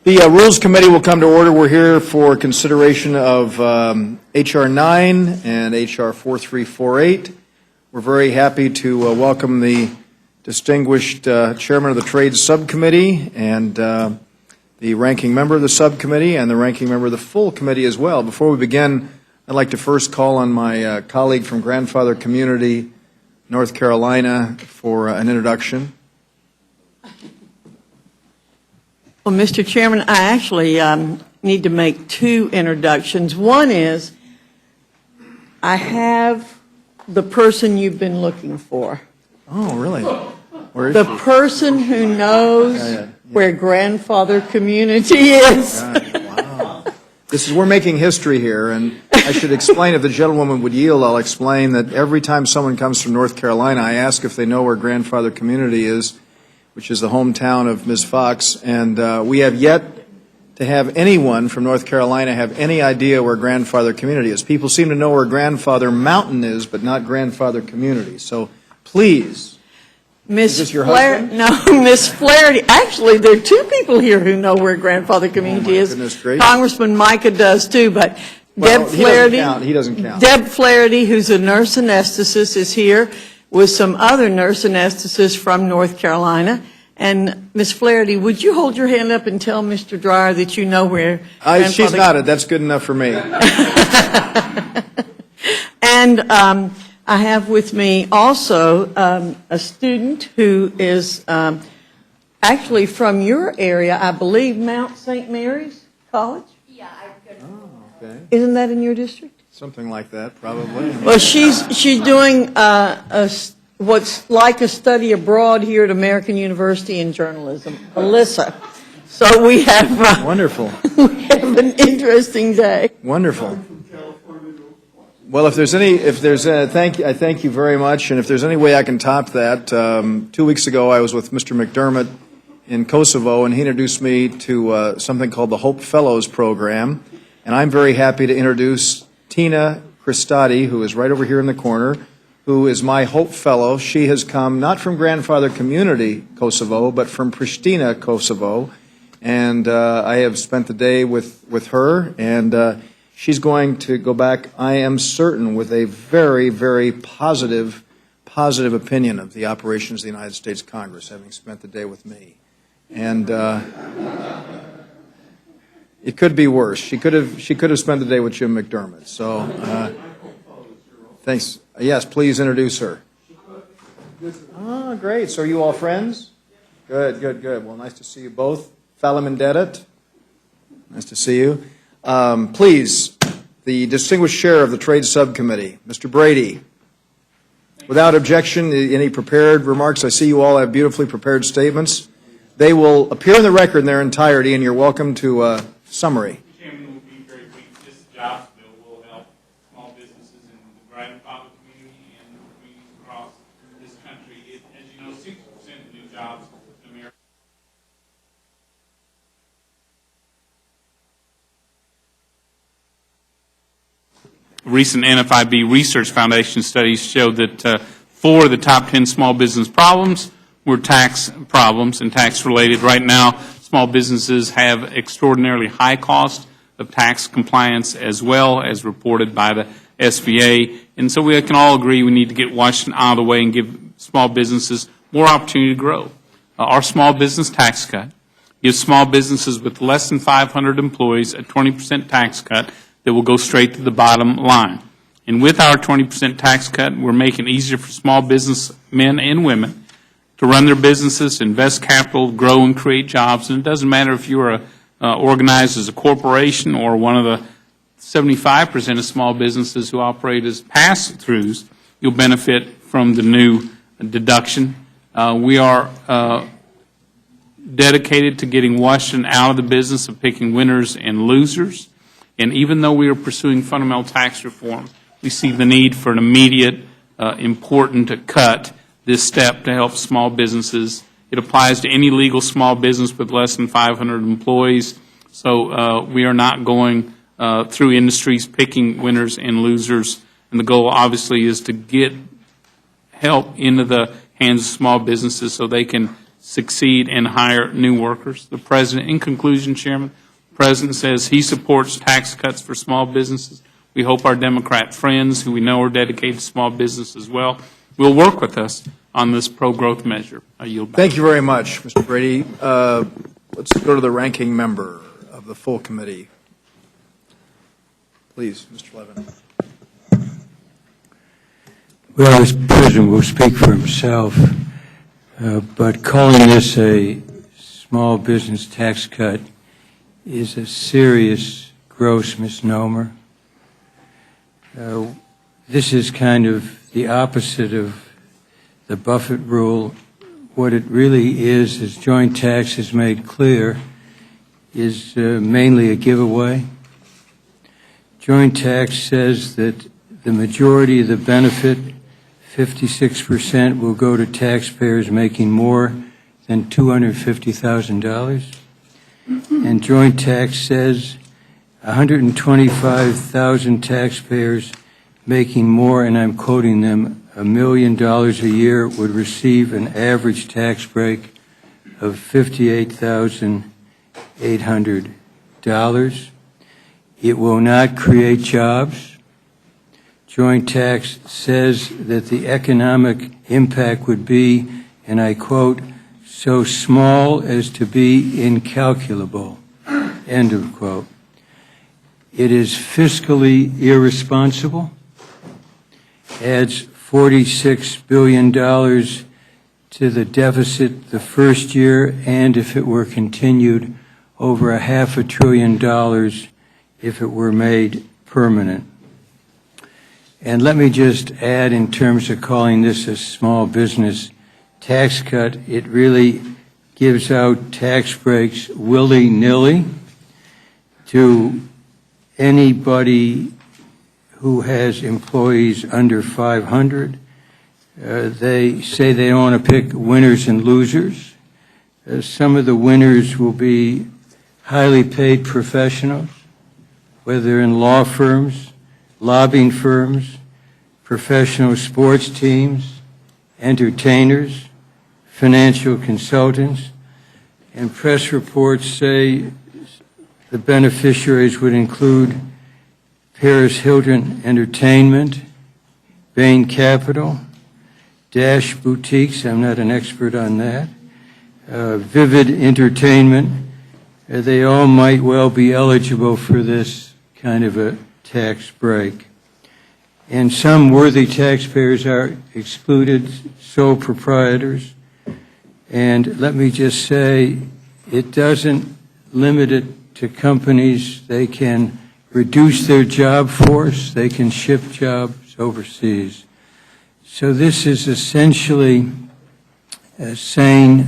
The Rules Committee will come to order. We're here for consideration of H.R. 9 and H.R. 4348. We're very happy to welcome the distinguished chairman of the Trade Subcommittee and the ranking member of the subcommittee and the ranking member of the full committee as well. Before we begin, I'd like to first call on my colleague from Grandfather Community, North Carolina, for an introduction. Well, Mr. Chairman, I actually need to make two introductions. One is I have the person you've been looking for. Oh, really? Where is the she? Person who knows where Grandfather Community is. Wow. We're making history here, and I should explain, if the gentlewoman would yield, I'll explain that every time someone comes from North Carolina, I ask if they know where Grandfather Community is, which is the hometown of Ms. Fox, and we have yet to have anyone from North Carolina have any idea where Grandfather Community is. People seem to know where Grandfather Mountain is, but not Grandfather Community. So please, is this your husband? No, Miss Flaherty. Actually, there are two people here who know where Grandfather Community is. Goodness gracious. Congressman Micah does too, but Deb Flaherty. He doesn't count. Deb Flaherty, who's a nurse anesthetist, is here with some other nurse anesthetists from North Carolina. And Ms. Flaherty, would you hold your hand up and tell Mr. Dreyer that you know where She's nodded. That's good enough for me. And I have with me also a student who is actually from your area, I believe, Mount St. Mary's College? Yeah, I go to Okay. Isn't that in your district? Something like that, probably. Well, she's doing what's like a study abroad here at American University in journalism, Alyssa. So we have Wonderful. we have an interesting day. Wonderful. Well, I thank you very much, and if there's any way I can top that, 2 weeks ago I was with Mr. McDermott in Kosovo, and he introduced me to something called the Hope Fellows Program, and I'm very happy to introduce Tina Christati, who is right over here in the corner, who is my Hope Fellow. She has come not from Grandfather Community, Kosovo, but from Pristina, Kosovo, and I have spent the day with her, and she's going to go back, I am certain, with a very, very positive opinion of the operations of the United States Congress, having spent the day with me. And it could be worse. She could have spent the day with Jim McDermott. So, thanks. Yes, please introduce her. Oh, great. So are you all friends? Good. Well, nice to see you both. Falamin Dedet. Nice to see you. Please, the distinguished chair of the Trade Subcommittee, Mr. Brady. Without objection, any prepared remarks? I see you all have beautifully prepared statements. They will appear in the record in their entirety, and you're welcome to summary. Mr. Chairman, will be very brief. This jobs bill will help small businesses in the Grandfather community and communities across this country. As you know, 60% of new jobs in America. Recent NFIB Research Foundation studies show that 4 of the top 10 small business problems were tax problems and tax related. Right now, small businesses have extraordinarily high cost of tax compliance, as well as reported by the SBA. And so we can all agree we need to get Washington out of the way and give small businesses more opportunity to grow. Our small business tax cut gives small businesses with less than 500 employees a 20% tax cut that will go straight to the bottom line. And with our 20% tax cut, we're making it easier for small business men and women to run their businesses, invest capital, grow and create jobs. And it doesn't matter if you're organized as a corporation or one of the 75% of small businesses who operate as pass-throughs, you'll benefit from the new deduction. We are dedicated to getting Washington out of the business of picking winners and losers. And even though we are pursuing fundamental tax reform, we see the need for an immediate, important cut, this step to help small businesses. It applies to any legal small business with less than 500 employees. So we are not going through industries picking winners and losers. And the goal, obviously, is to get help into the hands of small businesses so they can succeed and hire new workers. The President, in conclusion, Chairman, the President says he supports tax cuts for small businesses. We hope our Democrat friends, who we know are dedicated to small business as well, will work with us on this pro-growth measure. I yield back. Thank you very much, Mr. Brady. Let's go to the ranking member of the full committee. Please, Mr. Levin. Well, the President will speak for himself, but calling this a small business tax cut is a serious, gross misnomer. This is kind of the opposite of the Buffett rule. What it really is, as joint tax has made clear, is mainly a giveaway. Joint tax says that the majority of the benefit, 56%, will go to taxpayers making more than $250,000. And joint tax says 125,000 taxpayers making more, and I'm quoting them, $1 million a year would receive an average tax break of $58,800. It will not create jobs. Joint tax says that the economic impact would be, and I quote, so small as to be incalculable, end of quote. It is fiscally irresponsible, adds $46 billion to the deficit the first year, and if it were continued, over $500 billion if it were made permanent. And let me just add, in terms of calling this a small business tax cut, it really gives out tax breaks willy-nilly to anybody who has employees under 500. They say they don't want to pick winners and losers. Some of the winners will be highly paid professionals, whether in law firms, lobbying firms, professional sports teams, entertainers, financial consultants, and press reports say the beneficiaries would include Paris Hilton Entertainment, Bain Capital, Dash Boutiques, I'm not an expert on that, Vivid Entertainment. They all might well be eligible for this kind of a tax break. And some worthy taxpayers are excluded, sole proprietors. And let me just say, it doesn't limit it to companies. They can reduce their job force. They can ship jobs overseas. So this is essentially saying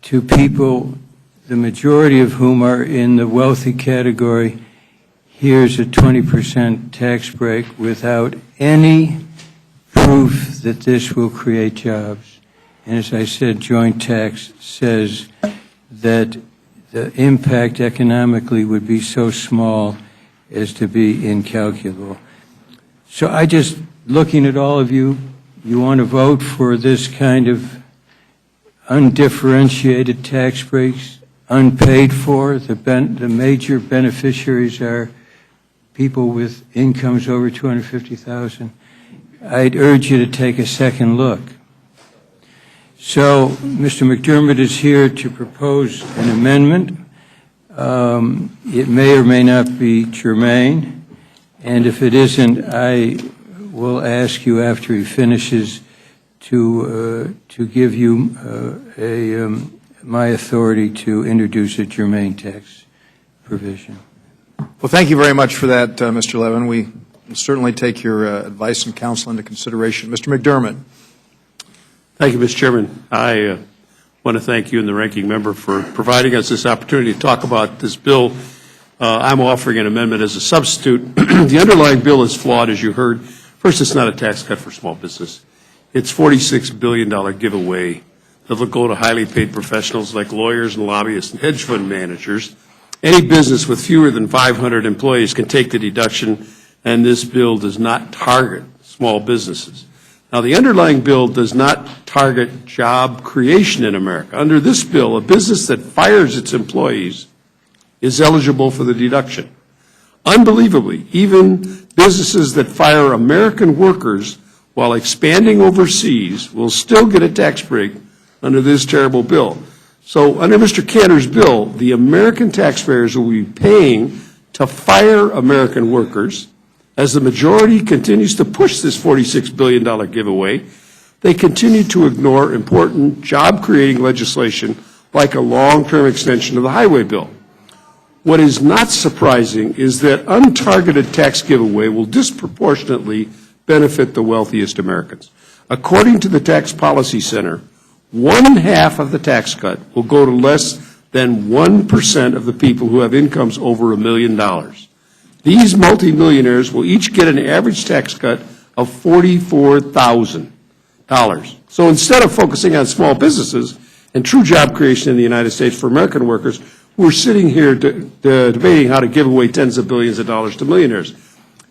to people, the majority of whom are in the wealthy category, here's a 20% tax break without any proof that this will create jobs. And as I said, joint tax says that the impact economically would be so small as to be incalculable. So I just, looking at all of you, you want to vote for this kind of undifferentiated tax breaks, unpaid for. The major beneficiaries are people with incomes over $250,000. I'd urge you to take a second look. So Mr. McDermott is here to propose an amendment. It may or may not be germane, and if it isn't, I will ask you after he finishes to give you my authority to introduce a germane tax provision. Well, thank you very much for that, Mr. Levin. We will certainly take your advice and counsel into consideration. Mr. McDermott. Thank you, Mr. Chairman. I want to thank you and the ranking member for providing us this opportunity to talk about this bill. I'm offering an amendment as a substitute. The underlying bill is flawed, as you heard. First, it's not a tax cut for small business. It's $46 billion giveaway that will go to highly paid professionals like lawyers and lobbyists and hedge fund managers. Any business with fewer than 500 employees can take the deduction, and this bill does not target small businesses. Now, the underlying bill does not target job creation in America. Under this bill, a business that fires its employees is eligible for the deduction. Unbelievably, even businesses that fire American workers while expanding overseas will still get a tax break under this terrible bill. So under Mr. Cantor's bill, the American taxpayers will be paying to fire American workers. As the majority continues to push this $46 billion giveaway, they continue to ignore important job-creating legislation like a long-term extension of the highway bill. What is not surprising is that untargeted tax giveaway will disproportionately benefit the wealthiest Americans. According to the Tax Policy Center, 1/2 of the tax cut will go to less than 1% of the people who have incomes over $1 million. These multimillionaires will each get an average tax cut of $44,000. So instead of focusing on small businesses and true job creation in the United States for American workers, we're sitting here debating how to give away tens of billions of dollars to millionaires.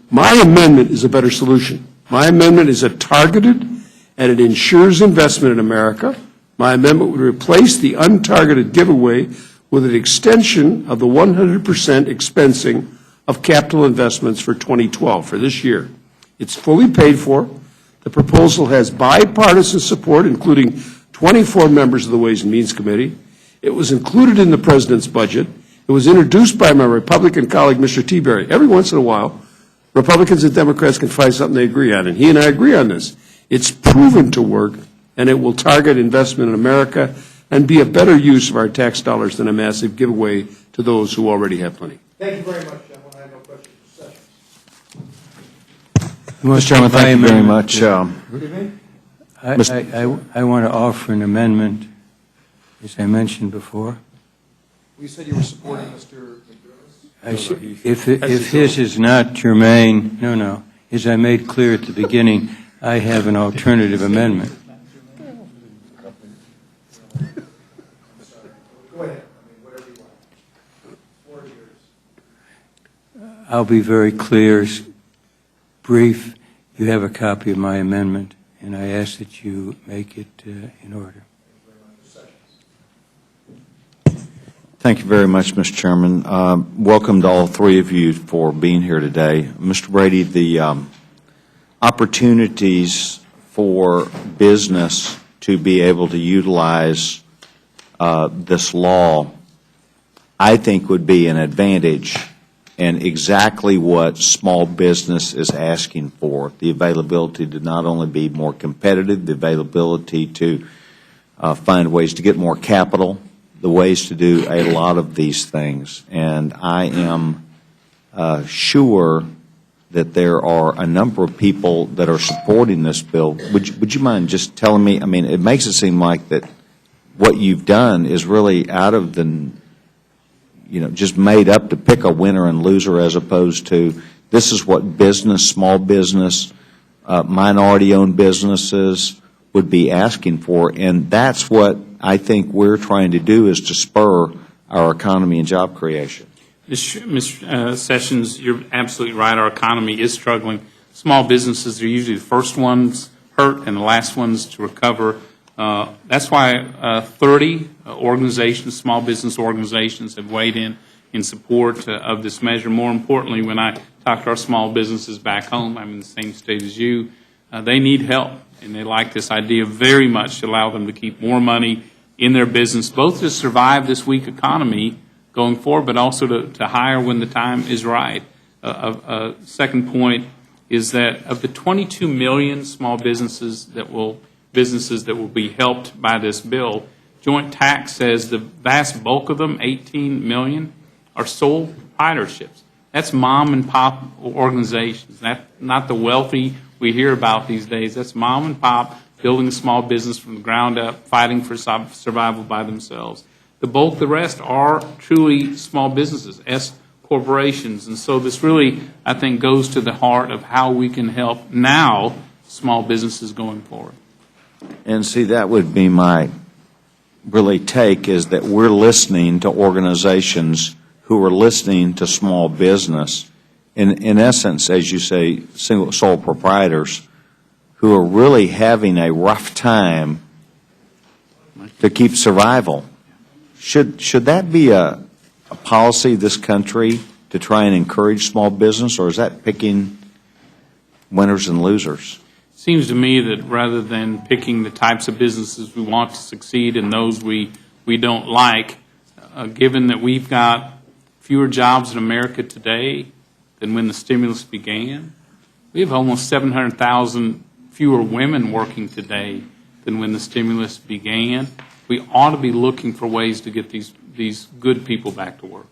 My amendment is a better solution. My amendment is a targeted, and it ensures investment in America. My amendment would replace the untargeted giveaway with an extension of the 100% expensing of capital investments for 2012, for this year. It's fully paid for. The proposal has bipartisan support, including 24 members of the Ways and Means Committee. It was included in the President's budget. It was introduced by my Republican colleague, Mr. Teaberry. Every once in a while, Republicans and Democrats can find something they agree on, and he and I agree on this. It's proven to work, and it will target investment in America and be a better use of our tax dollars than a massive giveaway to those who already have plenty. Thank you very much, gentlemen. I have no questions for Sessions. Mr. Chairman, thank you very much. I want to offer an amendment, as I mentioned before. You said you were supporting Mr. McDermott? If his is not germane, no. As I made clear at the beginning, I have an alternative amendment. Go ahead. Whatever you want. 4 years. I'll be very clear, brief. You have a copy of my amendment, and I ask that you make it in order. Thank you very much, Mr. Chairman. Welcome to all three of you for being here today. Mr. Brady, the opportunities for business to be able to utilize this law, I think would be an advantage and exactly what small business is asking for. The availability to not only be more competitive, the availability to find ways to get more capital, the ways to do a lot of these things. And I am sure that there are a number of people that are supporting this bill. Would you mind just telling me, I mean, it makes it seem like that what you've done is really out of the, just made up to pick a winner and loser, as opposed to this is what business, small business, minority-owned businesses would be asking for, and that's what I think we're trying to do, is to spur our economy and job creation. Mr. Sessions, you're absolutely right. Our economy is struggling. Small businesses are usually the first ones hurt and the last ones to recover. That's why 30 organizations, small business organizations, have weighed in support of this measure. More importantly, when I talk to our small businesses back home, I'm in the same state as you, they need help, and they like this idea very much to allow them to keep more money in their business, both to survive this weak economy going forward, but also to hire when the time is right. A second point is that of the 22 million small businesses that will be helped by this bill, Joint Tax says the vast bulk of them, 18 million, are sole proprietorships. That's mom and pop organizations. That's not the wealthy we hear about these days. That's mom and pop building a small business from the ground up, fighting for survival by themselves. The rest are truly small businesses, S corporations. And so this really, I think, goes to the heart of how we can help now small businesses going forward. And see, that would be my really take, is that we're listening to organizations who are listening to small business, in essence, as you say, sole proprietors, who are really having a rough time to keep survival. Should that be a policy of this country to try and encourage small business, or is that picking winners and losers? Seems to me that rather than picking the types of businesses we want to succeed and those we don't like, given that we've got fewer jobs in America today than when the stimulus began, we have almost 700,000 fewer women working today than when the stimulus began. We ought to be looking for ways to get these good people back to work.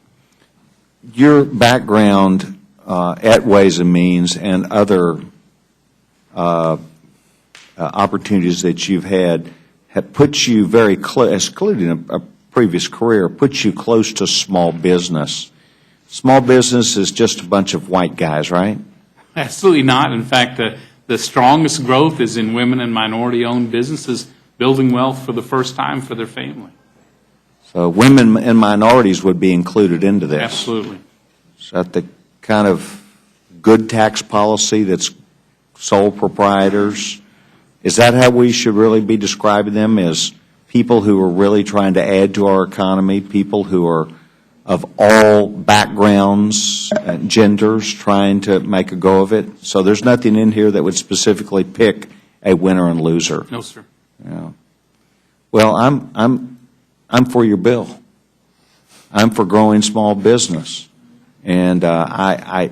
Your background at Ways and Means and other opportunities that you've had have put you very close, including a previous career, put you close to small business. Small business is just a bunch of white guys, right? Absolutely not. In fact, the strongest growth is in women and minority-owned businesses building wealth for the first time for their family. So women and minorities would be included into this. Absolutely. Is that the kind of good tax policy that's sole proprietors? Is that how we should really be describing them, as people who are really trying to add to our economy, people who are of all backgrounds and genders trying to make a go of it? So there's nothing in here that would specifically pick a winner and loser. No, sir. Yeah. Well, I'm for your bill. I'm for growing small business, and I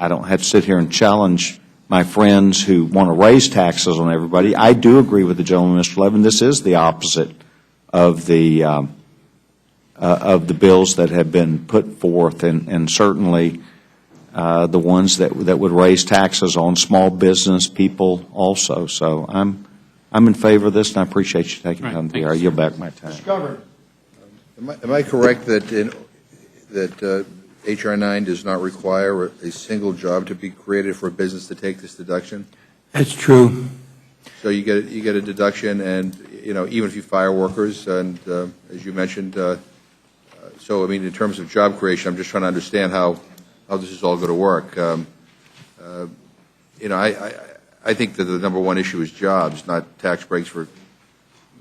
don't have to sit here and challenge my friends who want to raise taxes on everybody. I do agree with the gentleman, Mr. Levin. This is the opposite of the bills that have been put forth, and certainly the ones that would raise taxes on small business people also. So I'm in favor of this, and I appreciate you taking time to be here. I yield back my time. Am I correct that H.R. 9 does not require a single job to be created for a business to take this deduction? That's true. So you get a deduction, and even if you fire workers, and as you mentioned, so I mean, in terms of job creation, I'm just trying to understand how this is all going to work. I think that the number one issue is jobs, not tax breaks for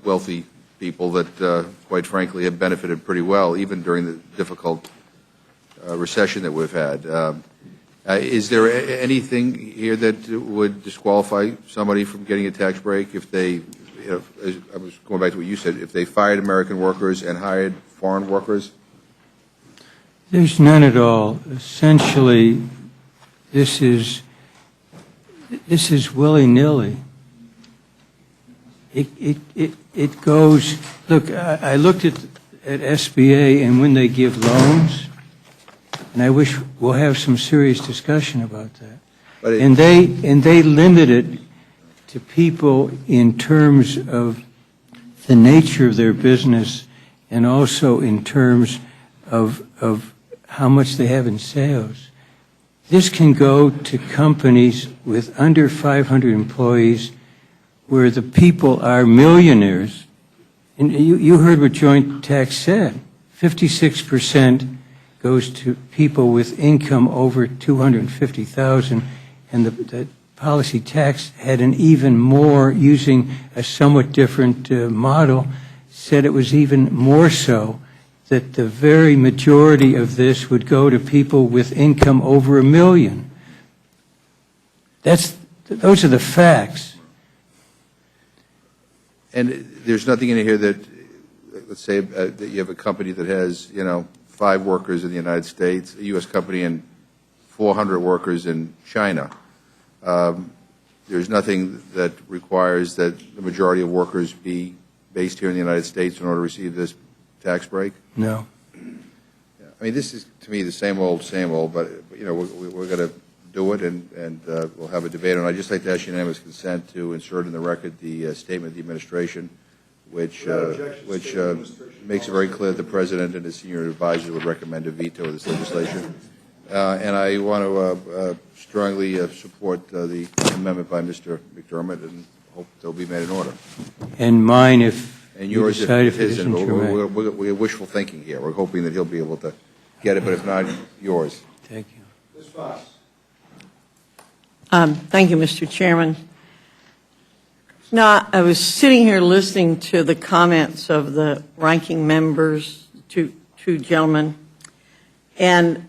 wealthy people that, quite frankly, have benefited pretty well, even during the difficult recession that we've had. Is there anything here that would disqualify somebody from getting a tax break if they, I was going back to what you said, if they fired American workers and hired foreign workers? There's none at all. Essentially, this is willy-nilly. It goes, look, I looked at SBA, and when they give loans, and I wish we'll have some serious discussion about that. And they limit it to people in terms of the nature of their business, and also in terms of how much they have in sales. This can go to companies with under 500 employees where the people are millionaires. And you heard what Joint Tax said. 56% goes to people with income over $250,000, and the policy tax had an even more, using a somewhat different model, said it was even more so, that the very majority of this would go to people with income over $1 million. Those are the facts. And there's nothing in here that, let's say, that you have a company that has, 5 workers in the United States, a U.S. company, and 400 workers in China. There's nothing that requires that the majority of workers be based here in the United States in order to receive this tax break? No. I mean, this is, to me, the same old, but, we're going to do it, and we'll have a debate on it. I'd just like to ask unanimous consent to insert in the record the statement of the administration, which makes it very clear that the President and his senior advisor would recommend a veto of this legislation. And I want to strongly support the amendment by Mr. McDermott, and hope they'll be made in order. And mine, if And you yours, decide if if it isn't germane. we're wishful thinking here. We're hoping that he'll be able to get it, but if not, yours. Thank you. Thank you, Mr. Chairman. No, I was sitting here listening to the comments of the ranking members, two gentlemen, and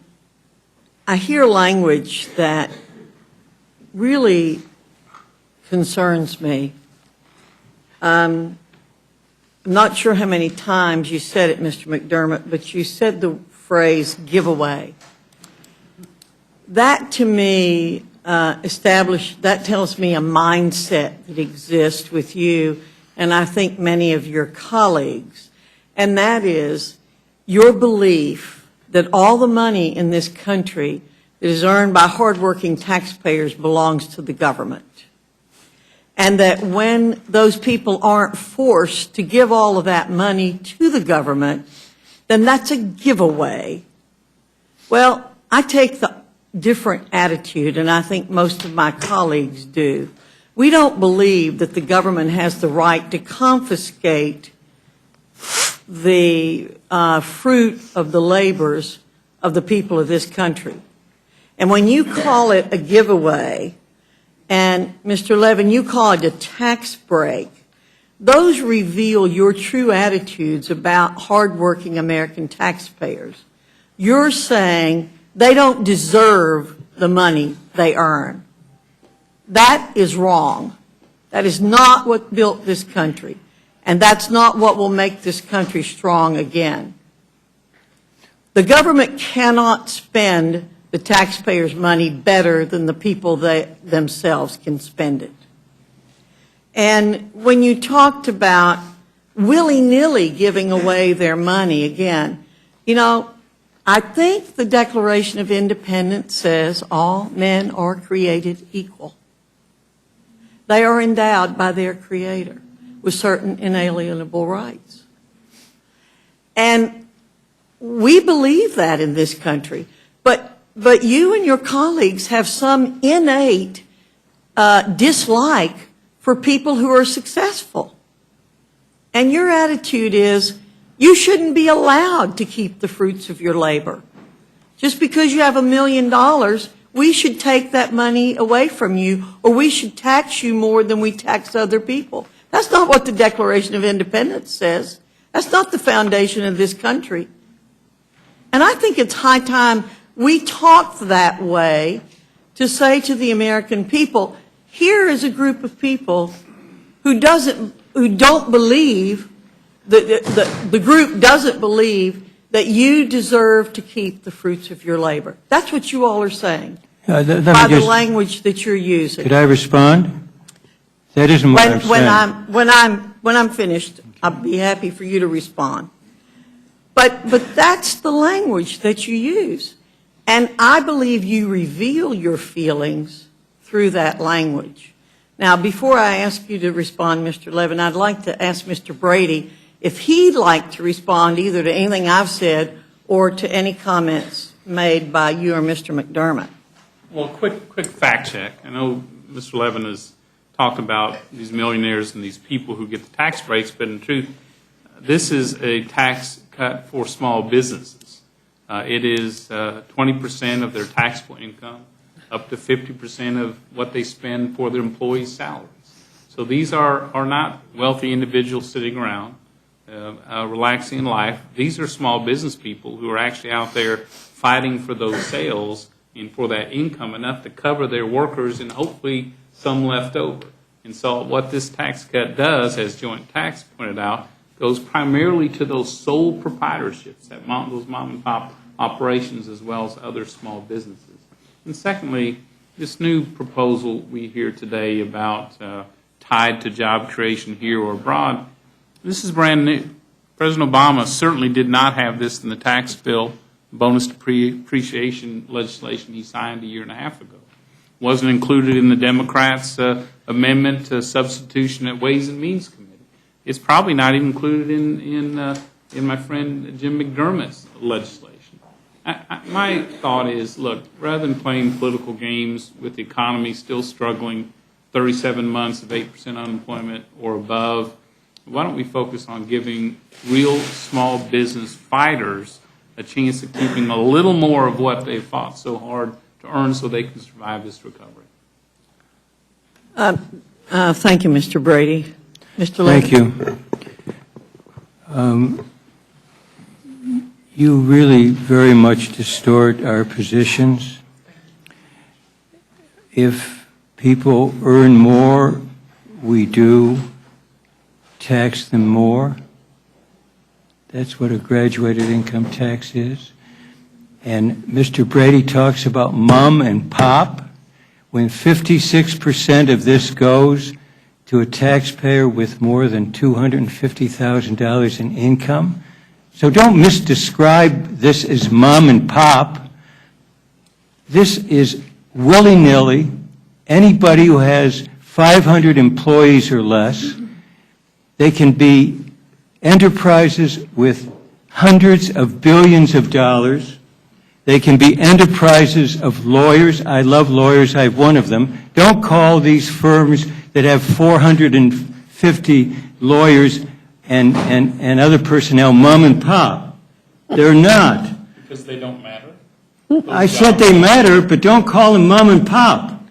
I hear language that really concerns me. I'm not sure how many times you said it, Mr. McDermott, but you said the phrase giveaway. That to me that tells me a mindset that exists with you and I think many of your colleagues, and that is your belief that all the money in this country that is earned by hardworking taxpayers belongs to the government. And that when those people aren't forced to give all of that money to the government, then that's a giveaway. Well, I take the different attitude, and I think most of my colleagues do. We don't believe that the government has the right to confiscate the fruit of the labors of the people of this country. And when you call it a giveaway, and Mr. Levin, you call it a tax break, those reveal your true attitudes about hardworking American taxpayers. You're saying they don't deserve the money they earn. That is wrong. That is not what built this country. And that's not what will make this country strong again. The government cannot spend the taxpayers' money better than the people themselves can spend it. And when you talked about willy-nilly giving away their money again, you know, I think the Declaration of Independence says all men are created equal. They are endowed by their Creator with certain inalienable rights. And we believe that in this country. But you and your colleagues have some innate dislike for people who are successful. And your attitude is, you shouldn't be allowed to keep the fruits of your labor. Just because you have $1 million, we should take that money away from you, or we should tax you more than we tax other people. That's not what the Declaration of Independence says. That's not the foundation of this country. And I think it's high time we talk that way to say to the American people, here is a group of people who don't believe, the group doesn't believe that you deserve to keep the fruits of your labor. That's what you all are saying by the language that you're using. Could I respond? That isn't what I'm saying. When I'm finished, I'll be happy for you to respond. But that's the language that you use. And I believe you reveal your feelings through that language. Now, before I ask you to respond, Mr. Levin, I'd like to ask Mr. Brady if he'd like to respond either to anything I've said or to any comments made by you or Mr. McDermott. Well, quick fact check. I know Mr. Levin has talked about these millionaires and these people who get the tax breaks, but in truth, this is a tax cut for small businesses. It is 20% of their taxable income, up to 50% of what they spend for their employees' salaries. So these are not wealthy individuals sitting around relaxing in life. These are small business people who are actually out there fighting for those sales and for that income, enough to cover their workers and hopefully some left over. And so what this tax cut does, as Joint Tax pointed out, goes primarily to those sole proprietorships, those mom and pop operations, as well as other small businesses. And secondly, this new proposal we hear today about tied to job creation here or abroad, this is brand new. President Obama certainly did not have this in the tax bill, bonus depreciation legislation he signed a year and a half ago. Wasn't included in the Democrats' amendment to substitution at Ways and Means Committee. It's probably not even included in my friend Jim McDermott's legislation. My thought is, look, rather than playing political games with the economy still struggling, 37 months of 8% unemployment or above, why don't we focus on giving real small business fighters a chance of keeping a little more of what they fought so hard to earn so they can survive this recovery? Thank you, Mr. Brady. Mr. Levitt? Thank you. You really very much distort our positions. If people earn more, we do tax them more. That's what a graduated income tax is. And Mr. Brady talks about mom and pop. When 56% of this goes to a taxpayer with more than $250,000 in income. So don't misdescribe this as mom and pop. This is willy-nilly. Anybody who has 500 employees or less, they can be enterprises with hundreds of billions of dollars. They can be enterprises of lawyers. I love lawyers. I have one of them. Don't call these firms that have 450 lawyers and other personnel mom and pop. They're not. Because they don't matter? I said they matter, but don't call them mom and pop.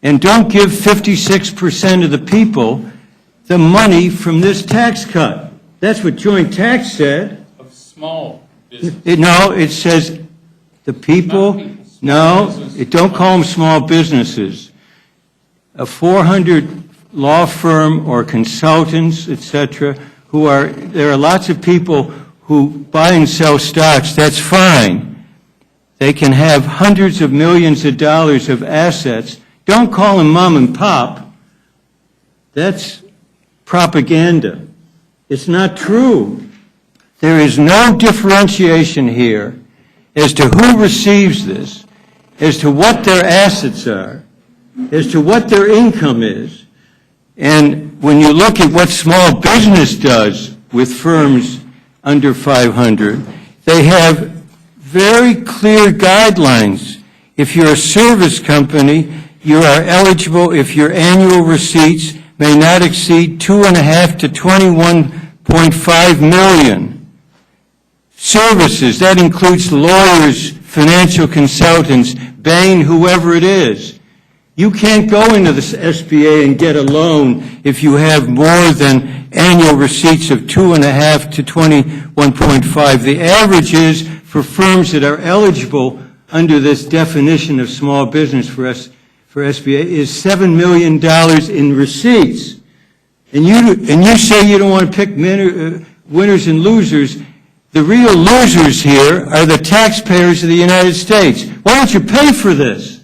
And don't give 56% of the people the money from this tax cut. That's what joint tax said. Of small business. No, it says the people, no, don't call them small businesses. A 400 law firm or consultants, et cetera, there are lots of people who buy and sell stocks, that's fine. They can have hundreds of millions of dollars of assets. Don't call them mom and pop. That's propaganda. It's not true. There is no differentiation here as to who receives this, as to what their assets are, as to what their income is. And when you look at what small business does with firms under 500, they have very clear guidelines. If you're a service company, you are eligible if your annual receipts may not exceed $2.5 to $21.5 million. Services, that includes lawyers, financial consultants, Bain, whoever it is. You can't go into the SBA and get a loan if you have more than annual receipts of $2.5 to $21.5. The average is for firms that are eligible under this definition of small business for SBA is $7 million in receipts. And you say you don't want to pick winners and losers. The real losers here are the taxpayers of the United States. Why don't you pay for this?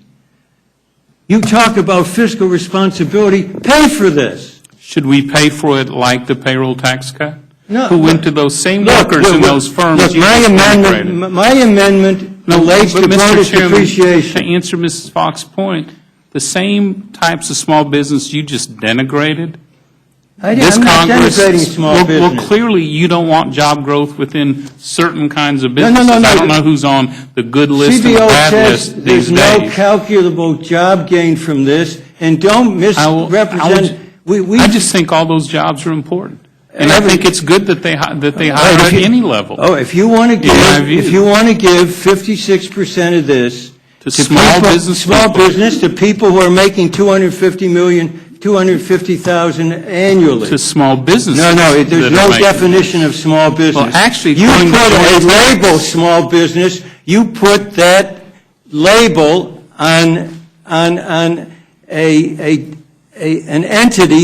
You talk about fiscal responsibility, pay for this. Should we pay for it like the payroll tax cut? No, Who went to those same workers in those firms? Look, you my just amendment relates to but Mr. bonus Chairman, depreciation. to answer Mrs. Fox's point, the same types of small business you just denigrated, this I'm not Congress, denigrating small well, business. clearly you don't want job growth within certain kinds of no, businesses. no. I don't know who's on the good list and the CBO bad says list there's these no days. calculable job gain from this, and don't misrepresent. I just think all those jobs are important. And I think it's good that they hire at any level. Oh, if you want to give, my view. 56% of this To small people, business small people. business, to people who are making $250,000 annually. To small businesses. No, there's that no are making- definition of small business. Well, actually, you according to put a joint tax- label small business. You put that label on an entity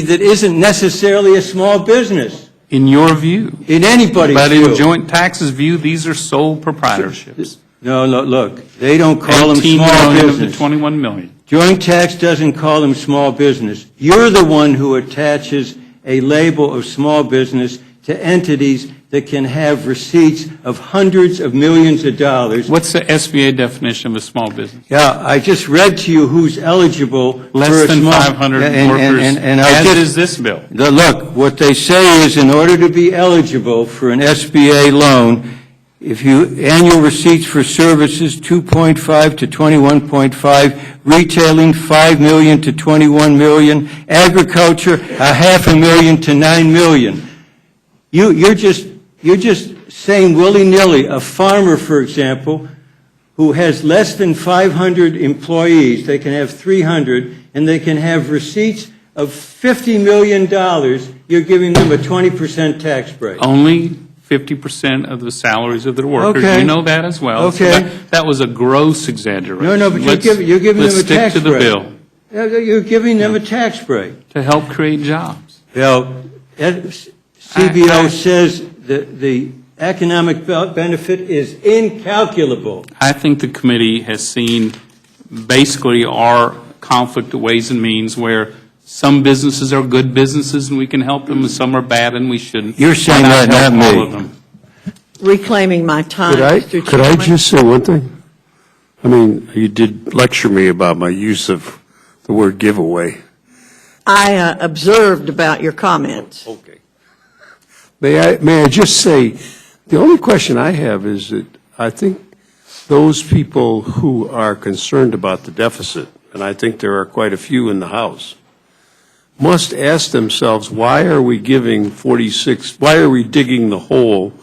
that isn't necessarily a small business. In your view. In anybody's But view. in joint taxes view, these are sole proprietorships. No, look, they don't call them 18 small million of the business. 21 million. Joint tax doesn't call them small business. You're the one who attaches a label of small business to entities that can have receipts of hundreds of millions of dollars. What's the SBA definition of a small business? Yeah, I just read to you who's eligible for a Less than small- 500 and- workers, and I'll as get- is this bill. Look, what they say is in order to be eligible for an SBA loan, if you, annual receipts for services 2.5 to 21.5, retailing 5 million to 21 million, agriculture 500,000 to 9 million. You're just saying willy-nilly, a farmer, for example, who has less than 500 employees, they can have 300, and they can have receipts of $50 million, you're giving them a 20% tax break. Only 50% of the salaries of their workers. Okay. You know that as well. So Okay. that was a gross exaggeration. No, but Let's- you're giving them a Let's tax stick to the break. bill You're giving them a tax break. to help create jobs. Well, CBO says that the economic benefit is incalculable. I think the committee has seen basically our conflict of ways and means where some businesses are good businesses and we can help them, and some are bad and we shouldn't. You're saying Why that, help not all me. of them? Reclaiming my time, Mr. Could I Chairman. just say one thing? I mean, you did lecture me about my use of the word giveaway. I observed about your comments. Okay. May I just say, the only question I have is that I think those people who are concerned about the deficit, and I think there are quite a few in the House, must ask themselves, why are we digging the hole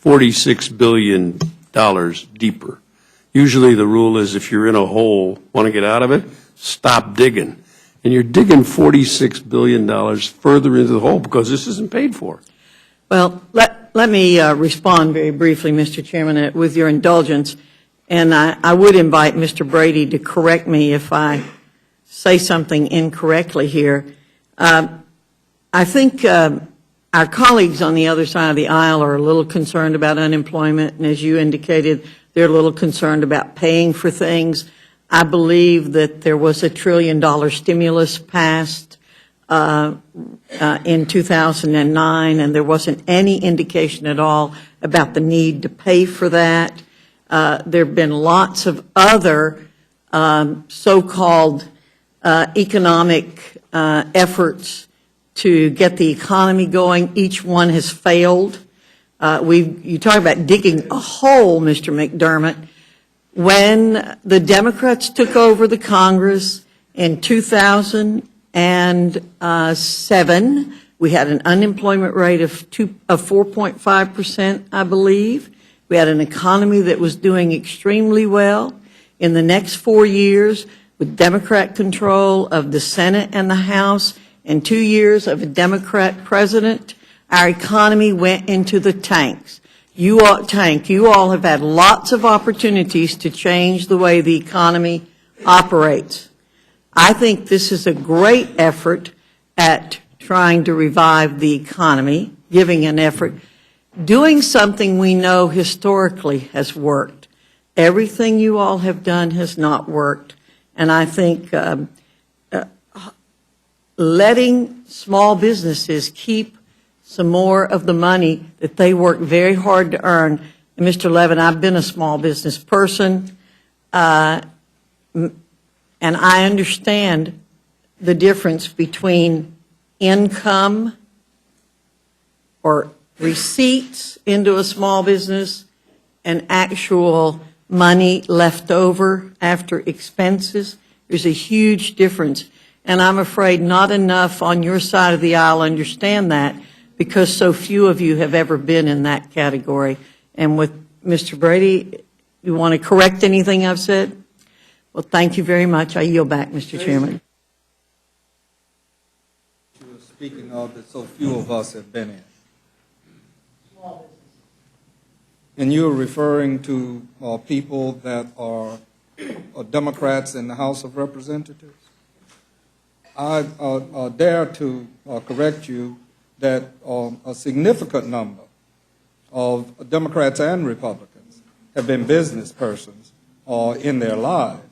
$46 billion deeper? Usually the rule is if you're in a hole, want to get out of it, stop digging. And you're digging $46 billion further into the hole because this isn't paid for. Well, let me respond very briefly, Mr. Chairman, with your indulgence. And I would invite Mr. Brady to correct me if I say something incorrectly here. I think our colleagues on the other side of the aisle are a little concerned about unemployment, and as you indicated, they're a little concerned about paying for things. I believe that there was $1 trillion stimulus passed in 2009, and there wasn't any indication at all about the need to pay for that. There have been lots of other so-called economic efforts to get the economy going. Each one has failed. You talk about digging a hole, Mr. McDermott. When the Democrats took over the Congress in 2007, we had an unemployment rate of 4.5%, I believe. We had an economy that was doing extremely well. In the next 4 years, with Democrat control of the Senate and the House, and 2 years of a Democrat president, our economy went into the tanks. You all have had lots of opportunities to change the way the economy operates. I think this is a great effort at trying to revive the economy, giving an effort, doing something we know historically has worked. Everything you all have done has not worked. And I think letting small businesses keep some more of the money that they work very hard to earn. And Mr. Levin, I've been a small business person, and I understand the difference between income or receipts into a small business and actual money left over after expenses. There's a huge difference. And I'm afraid not enough on your side of the aisle understand that, because so few of you have ever been in that category. And with Mr. Brady, you want to correct anything I've said? Well, thank you very much. I yield back, Mr. Chairman. You were speaking of that so few of us have been in. And you're referring to people that are Democrats in the House of Representatives? I dare to correct you that a significant number of Democrats and Republicans have been business persons in their lives.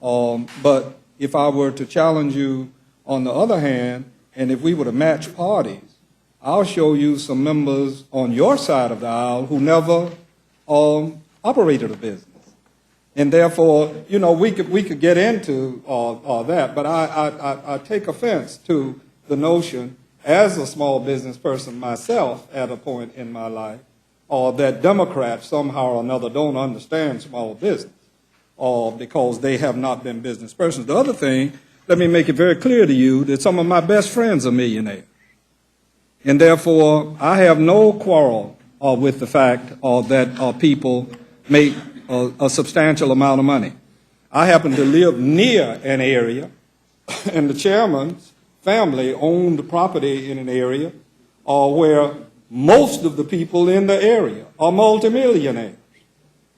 But if I were to challenge you on the other hand, and if we were to match parties, I'll show you some members on your side of the aisle who never operated a business. And therefore, you know, we could get into all that, but I take offense to the notion, as a small business person myself at a point in my life, that Democrats somehow or another don't understand small business because they have not been business persons. The other thing, let me make it very clear to you that some of my best friends are millionaires. And therefore, I have no quarrel with the fact that people make a substantial amount of money. I happen to live near an area, and the chairman's family owned property in an area where most of the people in the area are multimillionaires.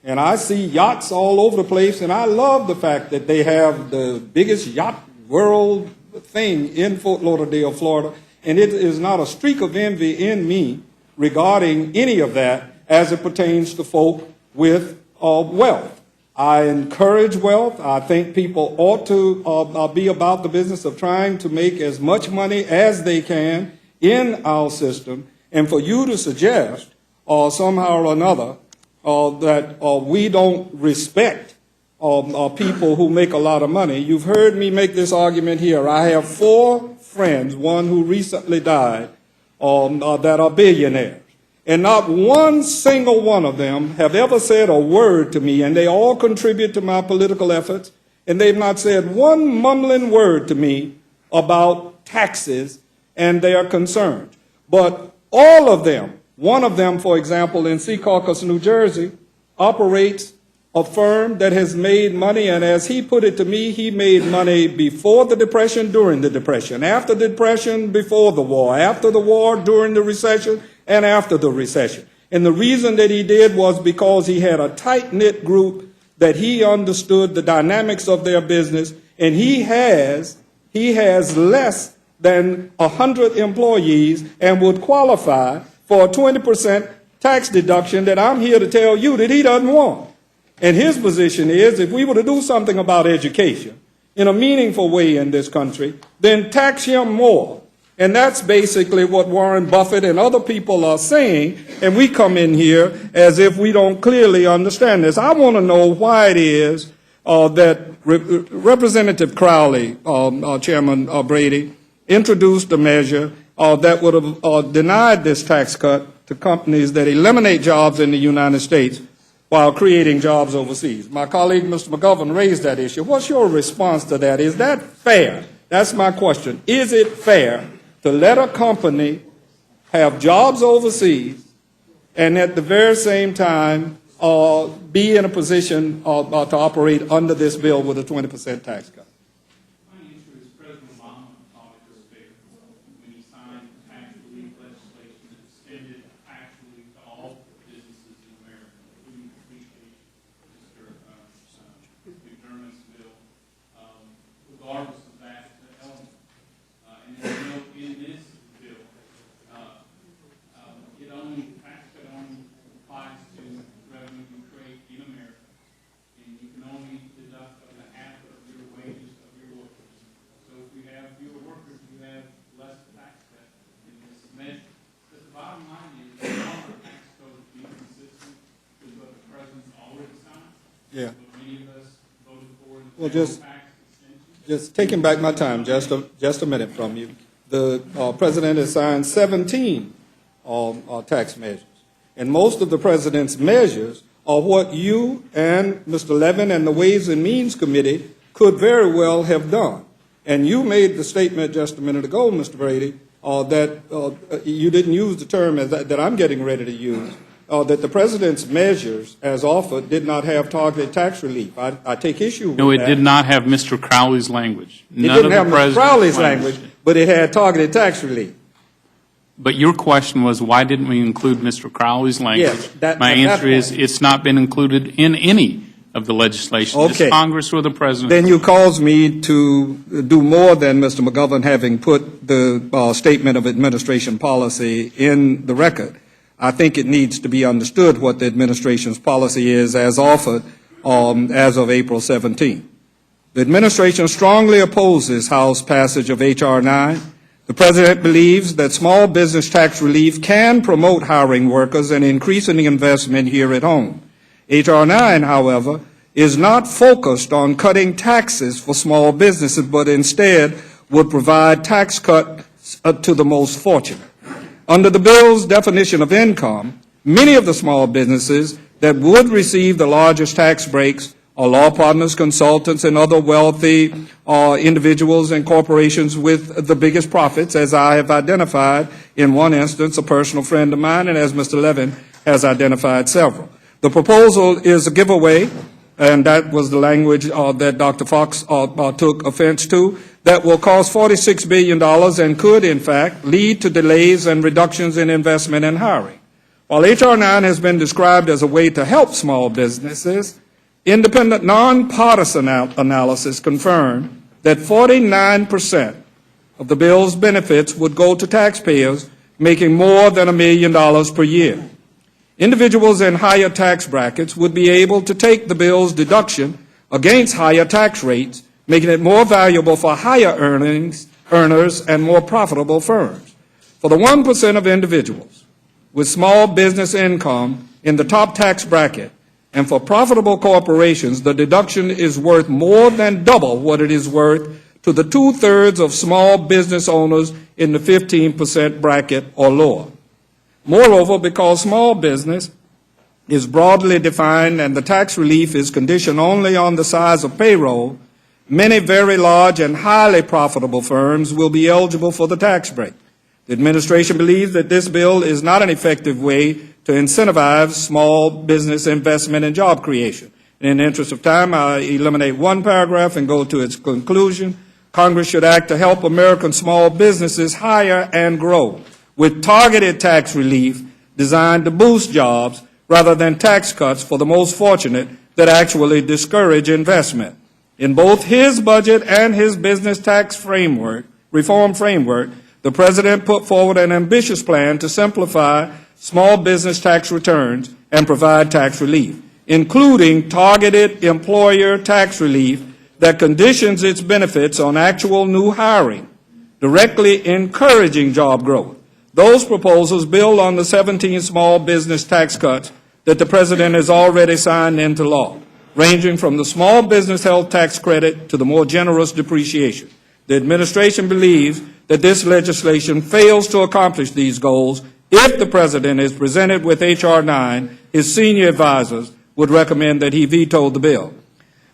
And I see yachts all over the place, and I love the fact that they have the biggest yacht world thing in Fort Lauderdale, Florida. And it is not a streak of envy in me regarding any of that as it pertains to folk with wealth. I encourage wealth. I think people ought to be about the business of trying to make as much money as they can in our system. And for you to suggest somehow or another that we don't respect people who make a lot of money. You've heard me make this argument here. I have 4 friends, one who recently died, that are billionaires. And not one single one of them have ever said a word to me, and they all contribute to my political efforts, and they've not said one mumbling word to me about taxes and their concerns. But all of them, one of them, for example, in Secaucus, New Jersey, operates a firm that has made money, and as he put it to me, he made money before the Depression, during the Depression, after the Depression, before the war, after the war, during the recession, and after the recession. And the reason that he did was because he had a tight-knit group that he understood the dynamics of their business, and he has less than 100 employees and would qualify for a 20% tax deduction that I'm here to tell you that he doesn't want. And his position is, if we were to do something about education in a meaningful way in this country, then tax him more. And that's basically what Warren Buffett and other people are saying, and we come in here as if we don't clearly understand this. I want to know why it is that Representative Crowley, Chairman Brady, introduced a measure that would have denied this tax cut to companies that eliminate jobs in the United States while creating jobs overseas. My colleague, Mr. McGovern, raised that issue. What's your response to that? Is that fair? That's my question. Is it fair to let a company have jobs overseas and at the very same time be in a position to operate under this bill with a 20% tax cut? My answer is President Obama thought it was fair when he signed tax relief legislation that extended tax relief to all businesses in America. We appreciate Mr. McDermott's bill, regardless of that element. And there's no in this bill. Tax cut only applies to revenue you create in America, and you can only deduct up to half of your wages of your workers. So if you have fewer workers, you have less tax cut in this measure. But the bottom line is, we want our tax code to be consistent with what the president's already signed. Yeah. What many of us voted for in the Well, federal tax extension. Just taking back my time, just a minute from you. The president has signed 17 tax measures. And most of the president's measures are what you and Mr. Levin and the Ways and Means Committee could very well have done. And you made the statement just a minute ago, Mr. Brady, that you didn't use the term that I'm getting ready to use, that the president's measures as offered did not have targeted tax relief. I take issue with that. No, it did not have Mr. Crowley's language. It didn't have Mr. Crowley's language, but it had targeted tax relief. But your question was, why didn't we include Mr. Crowley's language? Yes, My answer is, it's not been included in any of the legislation. Okay. It's Congress or the President. Then you cause me to do more than Mr. McGovern having put the statement of administration policy in the record. I think it needs to be understood what the administration's policy is as offered as of April 17. The administration strongly opposes House passage of H.R. 9. The President believes that small business tax relief can promote hiring workers and increasing investment here at home. H.R. 9, however, is not focused on cutting taxes for small businesses, but instead would provide tax cuts to the most fortunate. Under the bill's definition of income, many of the small businesses that would receive the largest tax breaks are law partners, consultants, and other wealthy individuals and corporations with the biggest profits, as I have identified in one instance, a personal friend of mine, and as Mr. Levin has identified several. The proposal is a giveaway, and that was the language that Dr. Fox took offense to. that will cost $46 billion and could, in fact, lead to delays and reductions in investment and hiring. While H.R. 9 has been described as a way to help small businesses, independent nonpartisan analysis confirmed that 49% of the bill's benefits would go to taxpayers making more than $1 million per year. Individuals in higher tax brackets would be able to take the bill's deduction against higher tax rates, making it more valuable for higher earners and more profitable firms. For the 1% of individuals with small business income in the top tax bracket, and for profitable corporations, the deduction is worth more than double what it is worth to the 2/3 of small business owners in the 15% bracket or lower. Moreover, because small business is broadly defined and the tax relief is conditioned only on the size of payroll, many very large and highly profitable firms will be eligible for the tax break. The administration believes that this bill is not an effective way to incentivize small business investment and job creation. In the interest of time, I eliminate one paragraph and go to its conclusion. Congress should act to help American small businesses hire and grow with targeted tax relief designed to boost jobs rather than tax cuts for the most fortunate that actually discourage investment. In both his budget and his business tax reform framework, the President put forward an ambitious plan to simplify small business tax returns and provide tax relief, including targeted employer tax relief that conditions its benefits on actual new hiring, directly encouraging job growth. Those proposals build on the 17 small business tax cuts that the President has already signed into law, ranging from the small business health tax credit to the more generous depreciation. The administration believes that this legislation fails to accomplish these goals. If the President is presented with H.R. 9, his senior advisors would recommend that he veto the bill.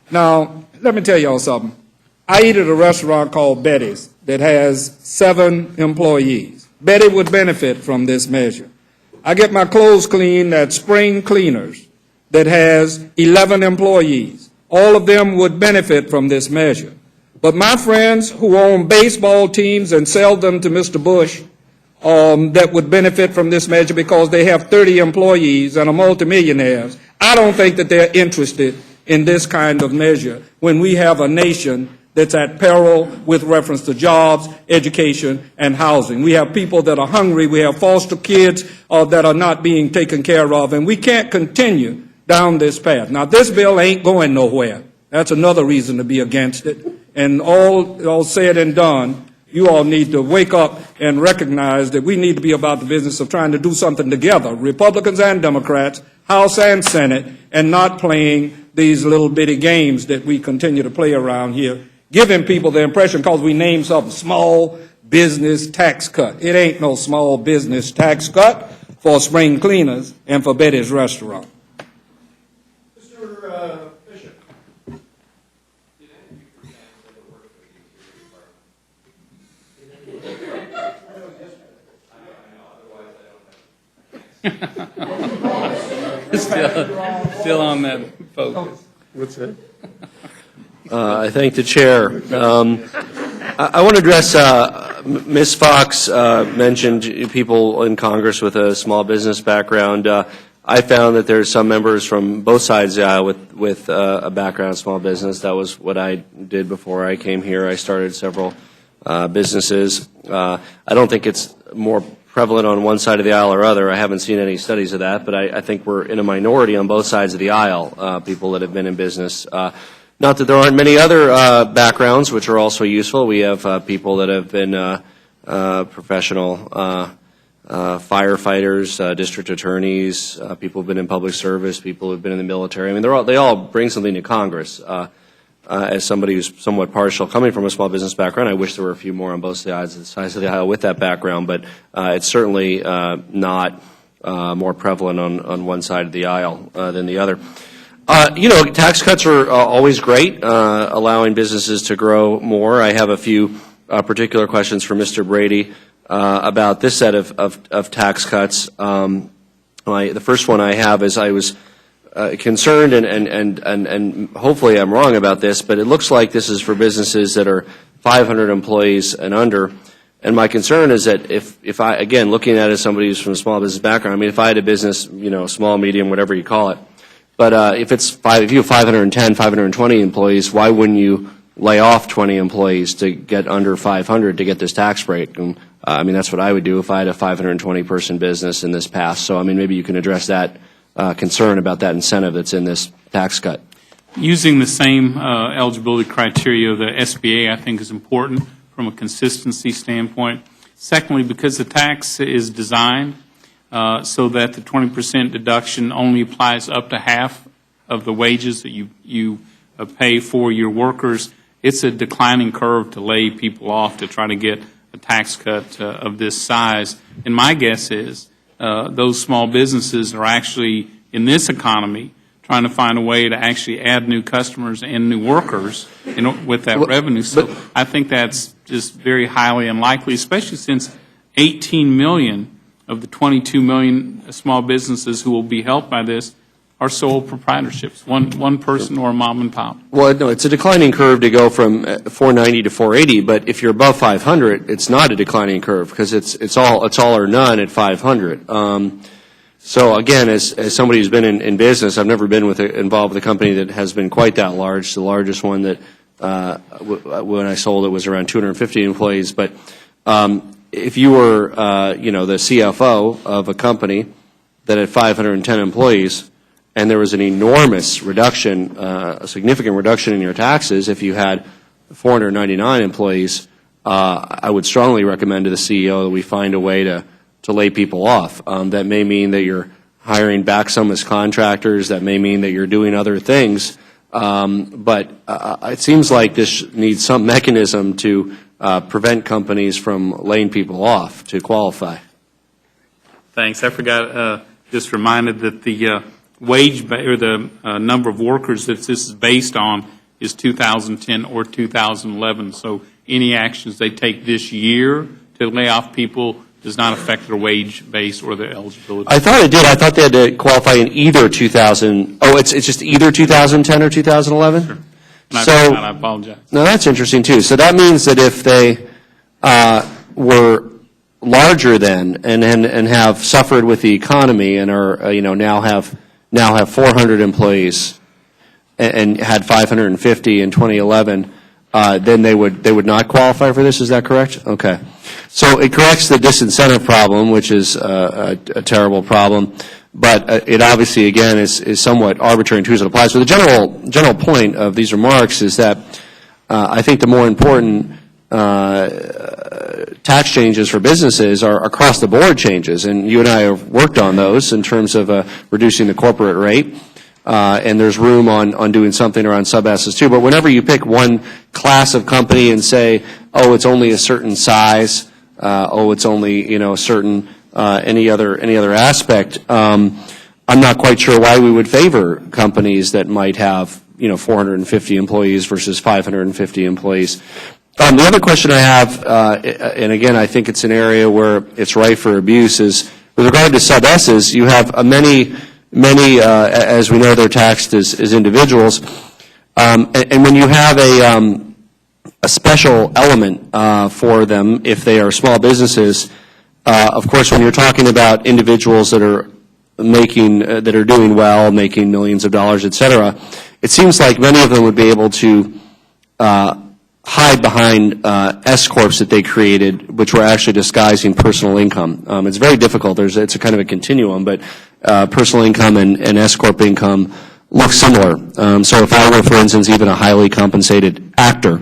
Now, let me tell y'all something. I eat at a restaurant called Betty's that has 7 employees. Betty would benefit from this measure. I get my clothes cleaned at Spring Cleaners that has 11 employees. All of them would benefit from this measure. But my friends who own baseball teams and sell them to Mr. Bush that would benefit from this measure because they have 30 employees and are multimillionaires, I don't think that they're interested in this kind of measure when we have a nation that's at peril with reference to jobs, education, and housing. We have people that are hungry. We have foster kids that are not being taken care of, and we can't continue down this path. Now, this bill ain't going nowhere. That's another reason to be against it. And all said and done, you all need to wake up and recognize that we need to be about the business of trying to do something together, Republicans and Democrats, House and Senate, and not playing these little bitty games that we continue to play around here, giving people the impression because we name something small business tax cut. It ain't no small business tax cut for Spring Cleaners and for Betty's Restaurant. Mr. Bishop. Still on that focus. What's that? I thank the chair. I want to address, Ms. Fox mentioned people in Congress with a small business background. I found that there's some members from both sides of the aisle with a background in small business. That was what I did before I came here. I started several businesses. I don't think it's more prevalent on one side of the aisle or other. I haven't seen any studies of that, but I think we're in a minority on both sides of the aisle, people that have been in business. Not that there aren't many other backgrounds which are also useful. We have people that have been professional firefighters, district attorneys, people who've been in public service, people who've been in the military. I mean, they all bring something to Congress. As somebody who's somewhat partial, coming from a small business background, I wish there were a few more on both sides of the aisle with that background, but it's certainly not more prevalent on one side of the aisle than the other. Tax cuts are always great, allowing businesses to grow more. I have a few particular questions for Mr. Brady about this set of tax cuts. The first one I have is I was concerned, and hopefully I'm wrong about this, but it looks like this is for businesses that are 500 employees and under. And my concern is that if I, again, looking at it as somebody who's from a small business background, I mean, if I had a business, small, medium, whatever you call it, but if you have 510, 520 employees, why wouldn't you lay off 20 employees to get under 500 to get this tax break? And I mean, that's what I would do if I had a 520-person business in this passed. So, I mean, maybe you can address that concern about that incentive that's in this tax cut. Using the same eligibility criteria, the SBA, I think, is important from a consistency standpoint. Secondly, because the tax is designed so that the 20% deduction only applies up to half of the wages that you pay for your workers, it's a declining curve to lay people off to try to get a tax cut of this size. And my guess is those small businesses are actually, in this economy, trying to find a way to actually add new customers and new workers with that revenue. So I think that's just very highly unlikely, especially since 18 million of the 22 million small businesses who will be helped by this are sole proprietorships, one person or a mom and pop. Well, no, it's a declining curve to go from 490 to 480, but if you're above 500, it's not a declining curve because it's all or none at 500. So again, as somebody who's been in business, I've never been involved with a company that has been quite that large. The largest one that when I sold it was around 250 employees. But if you were the CFO of a company that had 510 employees, and there was an enormous reduction, a significant reduction in your taxes if you had 499 employees, I would strongly recommend to the CEO that we find a way to lay people off. That may mean that you're hiring back some as contractors. That may mean that you're doing other things. But it seems like this needs some mechanism to prevent companies from laying people off to qualify. Thanks. I forgot, just reminded that the the number of workers that this is based on is 2010 or 2011. So any actions they take this year to lay off people does not affect their wage base or their eligibility. I thought it did. I thought they had to qualify in either 2000. Oh, it's just either 2010 or 2011? Sure. And So, I apologize. No, that's interesting too. So that means that if they were larger then and have suffered with the economy and are now have 400 employees and had 550 in 2011, then they would not qualify for this. Is that correct? Okay. So it corrects the disincentive problem, which is a terrible problem, but it obviously again is somewhat arbitrary in terms of it applies. So the general point of these remarks is that I think the more important tax changes for businesses are across the board changes, and you and I have worked on those in terms of reducing the corporate rate. And there's room on doing something around sub-S's too. But whenever you pick one class of company and say, oh, it's only a certain size, it's only a certain any other aspect, I'm not quite sure why we would favor companies that might have 450 employees versus 550 employees. The other question I have, and again I think it's an area where it's rife for abuse, is with regard to sub-S's, you have many, as we know, they're taxed as individuals. And when you have a special element for them, if they are small businesses, of course, when you're talking about individuals that are doing well, making millions of dollars, et cetera, it seems like many of them would be able to hide behind S-corps that they created, which were actually disguising personal income. It's very difficult. It's a kind of a continuum, but personal income and S-corp income look similar. So if I were, for instance, even a highly compensated actor,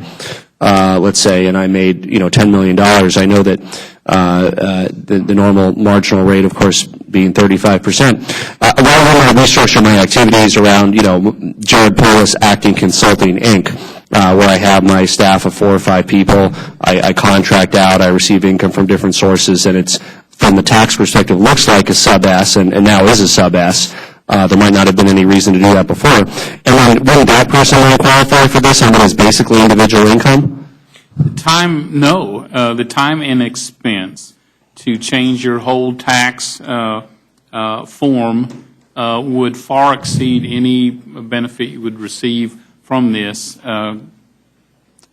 let's say, and I made $10 million, I know that the normal marginal rate, of course, being 35%. A lot of my research and my activities around, Jared Polis Acting Consulting, Inc., where I have my staff of 4 or 5 people. I contract out. I receive income from different sources, and it's, from the tax perspective, looks like a sub-S, and now is a sub-S. There might not have been any reason to do that before. And wouldn't that person want to qualify for this? I mean, it's basically individual income? The time and expense to change your whole tax form would far exceed any benefit you would receive from this.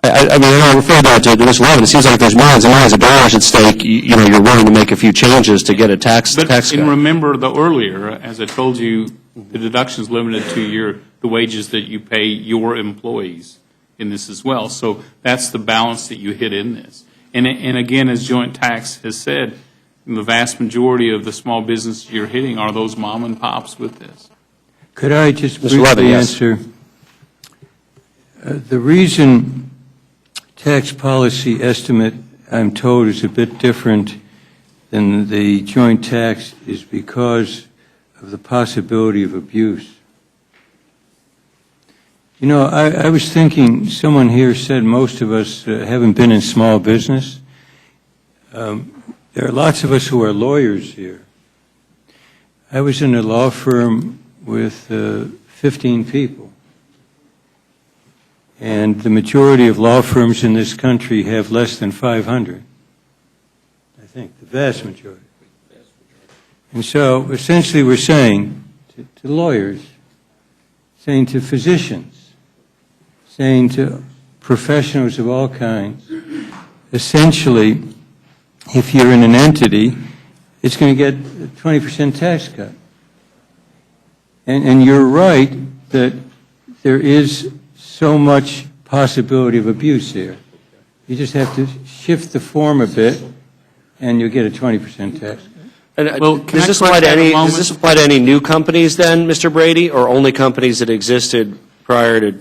I mean, I referred that to Mr. Levin. It seems like there's millions and millions of dollars at stake. You know, you're willing to make a few changes to get a tax But cut. and remember, the earlier, as I told you, the deduction is limited to the wages that you pay your employees in this as well. So that's the balance that you hit in this. And again, as joint tax has said, the vast majority of the small businesses you're hitting are those mom and pops with this. Could I just Mr. Levin, briefly yes. answer? The reason tax policy estimate, I'm told, is a bit different than the joint tax is because of the possibility of abuse. You know, I was thinking, someone here said most of us haven't been in small business. There are lots of us who are lawyers here. I was in a law firm with 15 people. And the majority of law firms in this country have less than 500. I think, the vast majority. And so essentially we're saying to lawyers, saying to physicians, saying to professionals of all kinds, essentially, if you're in an entity, it's going to get a 20% tax cut. And you're right that there is so much possibility of abuse here. You just have to shift the form a bit, and you'll get a 20% tax cut. And, Well, can does I this correct apply to that a any? moment? Does this apply to any new companies then, Mr. Brady, or only companies that existed prior to?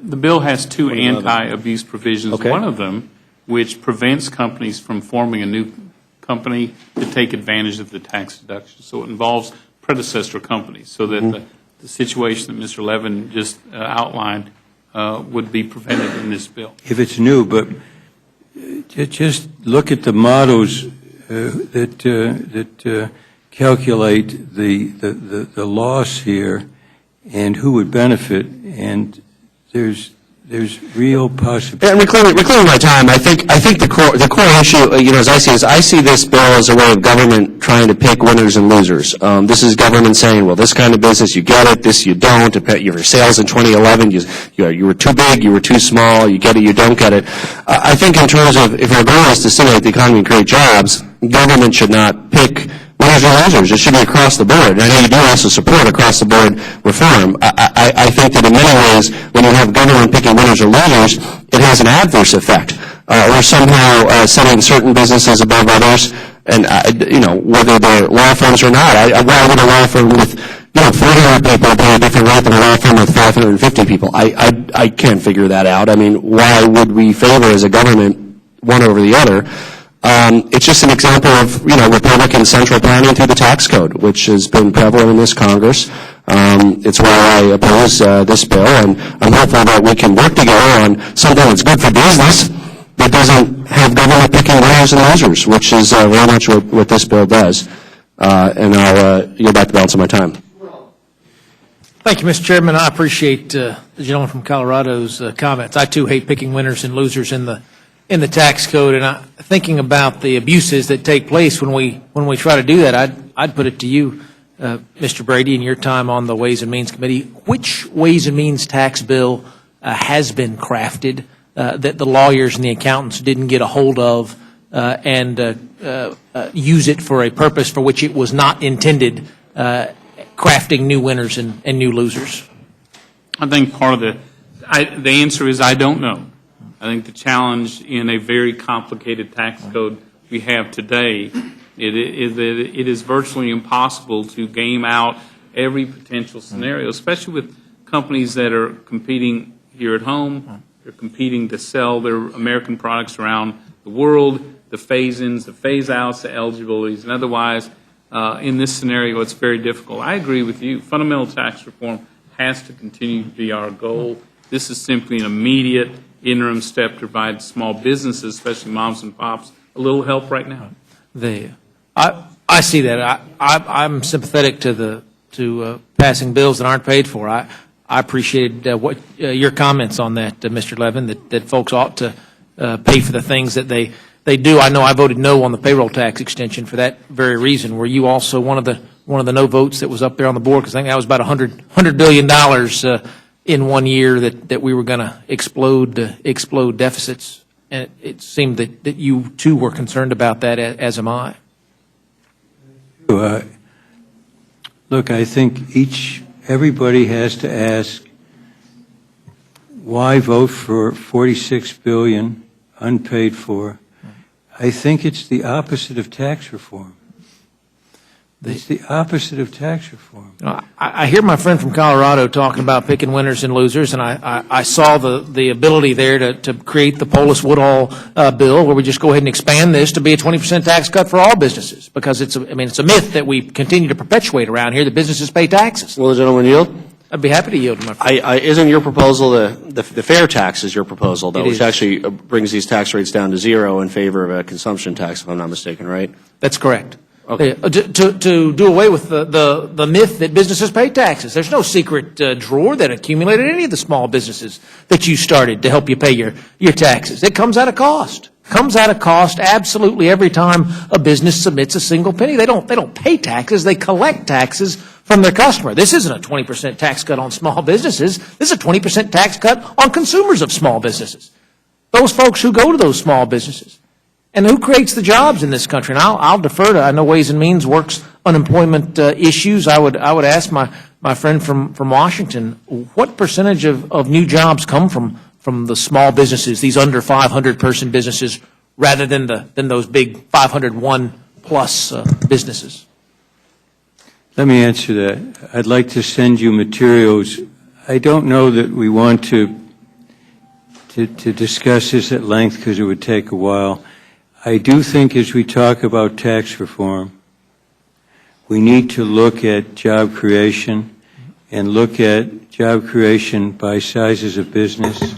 The bill has two anti-abuse provisions. Okay. One of them, which prevents companies from forming a new company to take advantage of the tax deduction. So it involves predecessor companies, so that the situation that Mr. Levin just outlined would be prevented in this bill. If it's new, but just look at the models that calculate the loss here and who would benefit, and there's real possibility. And reclaiming my time, I think the core issue, you know, as I see this bill as a way of government trying to pick winners and losers. This is government saying, well, this kind of business, you get it, this you don't. Your sales in 2011, you were too big, you were too small, you get it, you don't get it. I think in terms of, if our goal is to stimulate the economy and create jobs, government should not pick winners and losers. It should be across the board. And I know you do also support across the board reform. I think that in many ways, when you have government picking winners or losers, it has an adverse effect. Or somehow setting certain businesses above others, and you know, whether they're law firms or not. Why would a law firm with 400 people pay a different rate than a law firm with 550 people? I can't figure that out. I mean, why would we favor as a government one over the other? It's just an example of, you know, Republican central planning through the tax code, which has been prevalent in this Congress. It's why I oppose this bill, and I'm hopeful that we can work together on something that's good for business that doesn't have government picking winners and losers, which is very much what this bill does. And I'll yield back the balance of my time. Thank you, Mr. Chairman. I appreciate the gentleman from Colorado's comments. I, too, hate picking winners and losers in the tax code, and thinking about the abuses that take place when we try to do that, I'd put it to you, Mr. Brady, in your time on the Ways and Means Committee, which Ways and Means tax bill has been crafted that the lawyers and the accountants didn't get a hold of and use it for a purpose for which it was not intended, crafting new winners and new losers? I think part of the answer is I don't know. I think the challenge in a very complicated tax code we have today, it is virtually impossible to game out every potential scenario, especially with companies that are competing here at home. They're competing to sell their American products around the world, the phase-ins, the phase-outs, the eligibilities, and otherwise, in this scenario, it's very difficult. I agree with you. Fundamental tax reform has to continue to be our goal. This is simply an immediate interim step to provide small businesses, especially moms and pops, a little help right now. I see that. I'm sympathetic to passing bills that aren't paid for. I appreciated your comments on that, Mr. Levin, that folks ought to pay for the things that they do. I know I voted no on the payroll tax extension for that very reason. Were you also one of the no votes that was up there on the board? Because I think that was about $100 billion in one year that we were going to explode deficits. And it seemed that you, too, were concerned about that, as am I. Look, I think everybody has to ask, why vote for $46 billion unpaid for? I think it's the opposite of tax reform. It's the opposite of tax reform. I hear my friend from Colorado talking about picking winners and losers, and I saw the ability there to create the Polis-Woodall bill, where we just go ahead and expand this to be a 20% tax cut for all businesses, because it's a myth that we continue to perpetuate around here that businesses pay taxes. Will the gentleman yield? I'd be happy to yield to my friend. Isn't your proposal, the fair tax is your proposal, though, It which is. actually brings these tax rates down to zero in favor of a consumption tax, if I'm not mistaken, right? That's correct. Okay. To do away with the myth that businesses pay taxes. There's no secret drawer that accumulated any of the small businesses that you started to help you pay your taxes. It comes at a cost. Comes at a cost absolutely every time a business submits a single penny. They don't pay taxes. They collect taxes from their customer. This isn't a 20% tax cut on small businesses. This is a 20% tax cut on consumers of small businesses. Those folks who go to those small businesses. And who creates the jobs in this country? And I'll defer to, I know Ways and Means works unemployment issues. I would ask my friend from Washington, what percentage of new jobs come from the small businesses, these under 500-person businesses, rather than those big 501-plus businesses? Let me answer that. I'd like to send you materials. I don't know that we want to discuss this at length because it would take a while. I do think as we talk about tax reform, we need to look at job creation and look at job creation by sizes of business,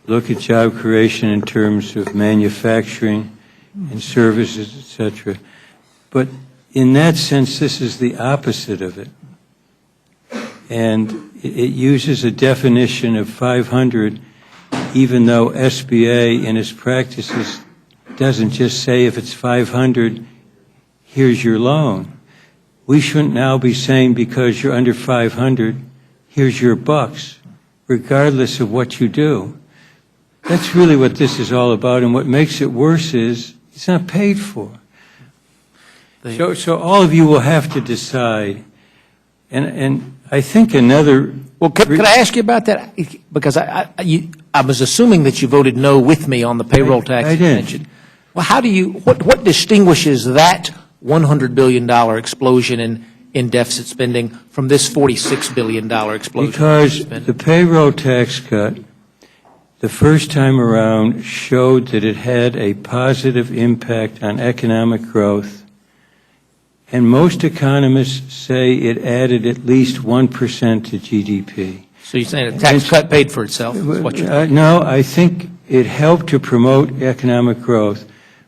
look at job creation in terms of manufacturing and services, etc. But in that sense, this is the opposite of it. And it uses a definition of 500, even though SBA in its practices doesn't just say if it's 500, here's your loan. We shouldn't now be saying because you're under 500, here's your bucks, regardless of what you do. That's really what this is all about, and what makes it worse is it's not paid for. So all of you will have to decide, and I think another... Well, could I ask you about that? Because I was assuming that you voted no with me on the payroll tax extension. Well, what distinguishes that $100 billion explosion in deficit spending from this $46 billion explosion? Because the payroll tax cut, the first time around, showed that it had a positive impact on economic growth, and most economists say it added at least 1% to GDP. So you're saying a tax cut paid for itself? Is what you're No, I think it helped to promote economic growth.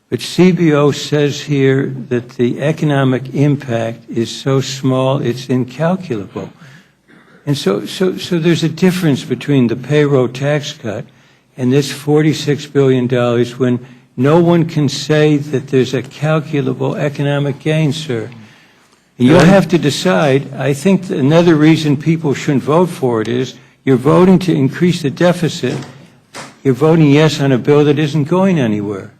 But CBO says here that the economic impact is so small it's incalculable. And so there's a difference between the payroll tax cut and this $46 billion when no one can say that there's a calculable economic gain, sir. You'll have to decide. I think another reason people shouldn't vote for it is you're voting to increase the deficit. You're voting yes on a bill that isn't going anywhere.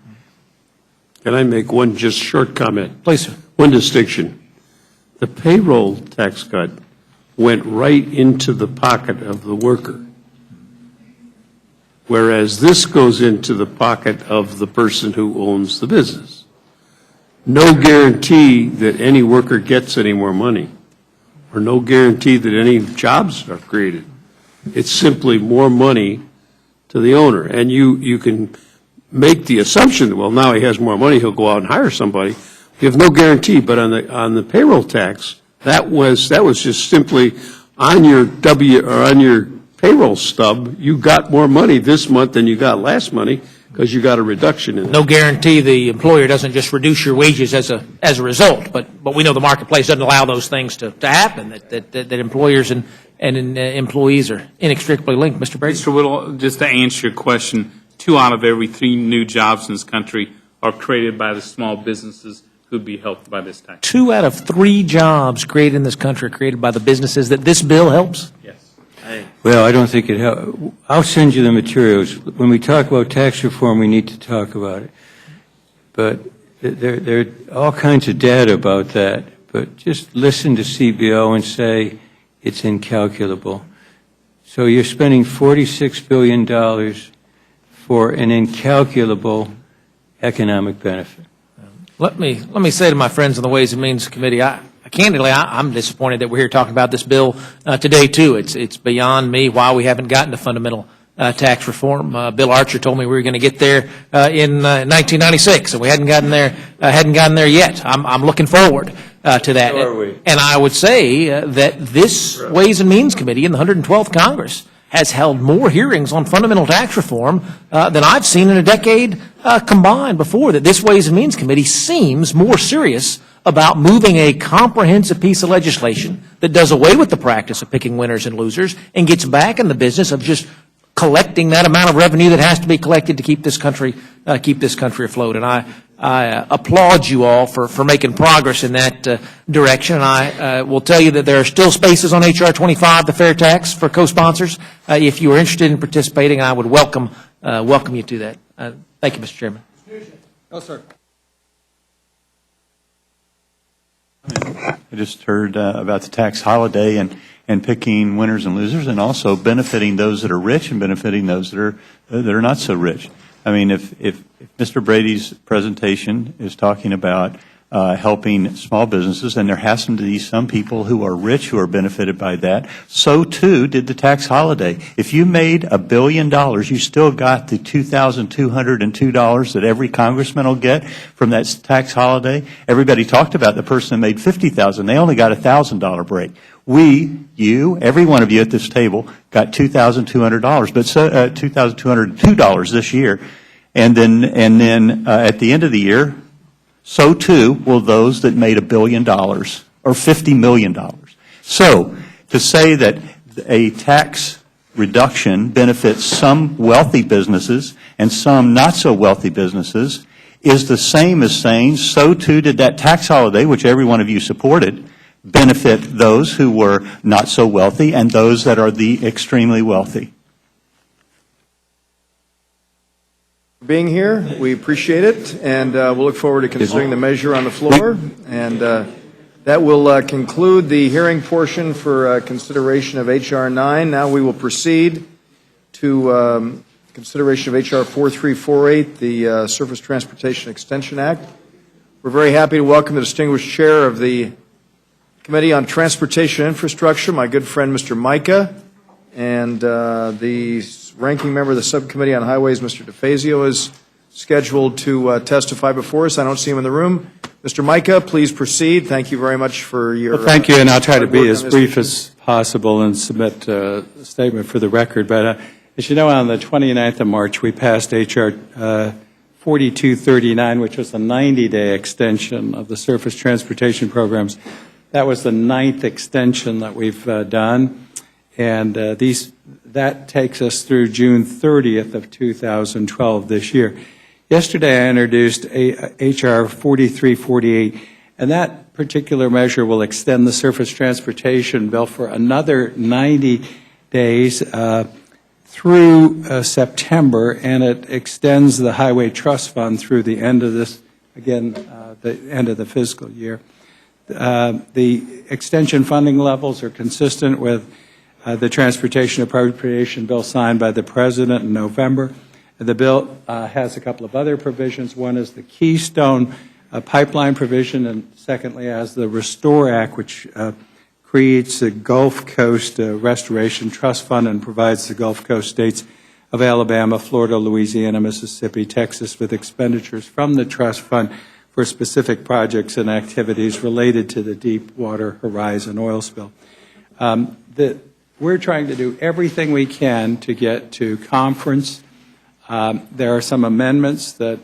Can I make one just short comment? Please, sir. One distinction. The payroll tax cut went right into the pocket of the worker, whereas this goes into the pocket of the person who owns the business. No guarantee that any worker gets any more money, or no guarantee that any jobs are created. It's simply more money to the owner. And you can make the assumption that, well, now he has more money, he'll go out and hire somebody. You have no guarantee, but on the payroll tax, that was just simply on your payroll stub, you got more money this month than you got last money because you got a reduction in it. No guarantee the employer doesn't just reduce your wages as a result, but we know the marketplace doesn't allow those things to happen, that employers and employees are inextricably linked. Mr. Brady? Mr. Whittle, just to answer your question, 2 out of every 3 new jobs in this country are created by the small businesses who'd be helped by this tax. 2 out of 3 jobs created in this country are created by the businesses that this bill helps? Yes. Well, I don't think it helps. I'll send you the materials. When we talk about tax reform, we need to talk about it. But there are all kinds of data about that. But just listen to CBO and say it's incalculable. So you're spending $46 billion for an incalculable economic benefit. Let me say to my friends on the Ways and Means Committee, candidly, I'm disappointed that we're here talking about this bill today, too. It's beyond me why we haven't gotten to fundamental tax reform. Bill Archer told me we were going to get there in 1996, and we hadn't gotten there yet. I'm looking forward to that. So are we. And I would say that this Ways and Means Committee in the 112th Congress has held more hearings on fundamental tax reform than I've seen in a decade combined before. That this Ways and Means Committee seems more serious about moving a comprehensive piece of legislation that does away with the practice of picking winners and losers and gets back in the business of just collecting that amount of revenue that has to be collected to keep this country afloat. And I applaud you all for making progress in that direction. And I will tell you that there are still spaces on H.R. 25, the fair tax, for co-sponsors. If you are interested in participating, I would welcome you to that. Thank you, Mr. Chairman. No, sir. I just heard about the tax holiday and picking winners and losers, and also benefiting those that are rich and benefiting those that are not so rich. I mean, if Mr. Brady's presentation is talking about helping small businesses, and there has to be some people who are rich who are benefited by that, so too did the tax holiday. If you made $1 billion, you still got the $2,202 that every congressman will get from that tax holiday. Everybody talked about the person that made $50,000. They only got a $1,000 break. You, every one of you at this table, got $2,200, but $2,202 this year. And then at the end of the year, so too will those that made $1 billion or $50 million. So to say that a tax reduction benefits some wealthy businesses and some not so wealthy businesses is the same as saying so too did that tax holiday, which every one of you supported, benefit those who were not so wealthy and those that are the extremely wealthy. Being here, we appreciate it, and we'll look forward to considering the measure on the floor. And that will conclude the hearing portion for consideration of H.R. 9. Now we will proceed to consideration of H.R. 4348, the Surface Transportation Extension Act. We're very happy to welcome the distinguished chair of the Committee on Transportation Infrastructure, my good friend Mr. Mica, and the ranking member of the Subcommittee on Highways, Mr. DeFazio, is scheduled to testify before us. I don't see him in the room. Mr. Mica, please proceed. Thank you very much for your Well, thank you, and I'll try to be as brief as possible and submit a statement for the record. But as you know, on the 29th of March, we passed H.R. 4239, which was a 90-day extension of the surface transportation programs. That was the 9th extension that we've done, and that takes us through June 30th of 2012 this year. Yesterday, I introduced H.R. 4348, and that particular measure will extend the surface transportation bill for another 90 days through September, and it extends the Highway Trust Fund through the end of this, again, the end of the fiscal year. The extension funding levels are consistent with the Transportation Appropriation Bill signed by the President in November. The bill has a couple of other provisions. One is the Keystone Pipeline provision, and secondly has the Restore Act, which creates the Gulf Coast Restoration Trust Fund and provides the Gulf Coast states of Alabama, Florida, Louisiana, Mississippi, Texas with expenditures from the trust fund for specific projects and activities related to the Deepwater Horizon oil spill. We're trying to do everything we can to get to conference. There are some amendments that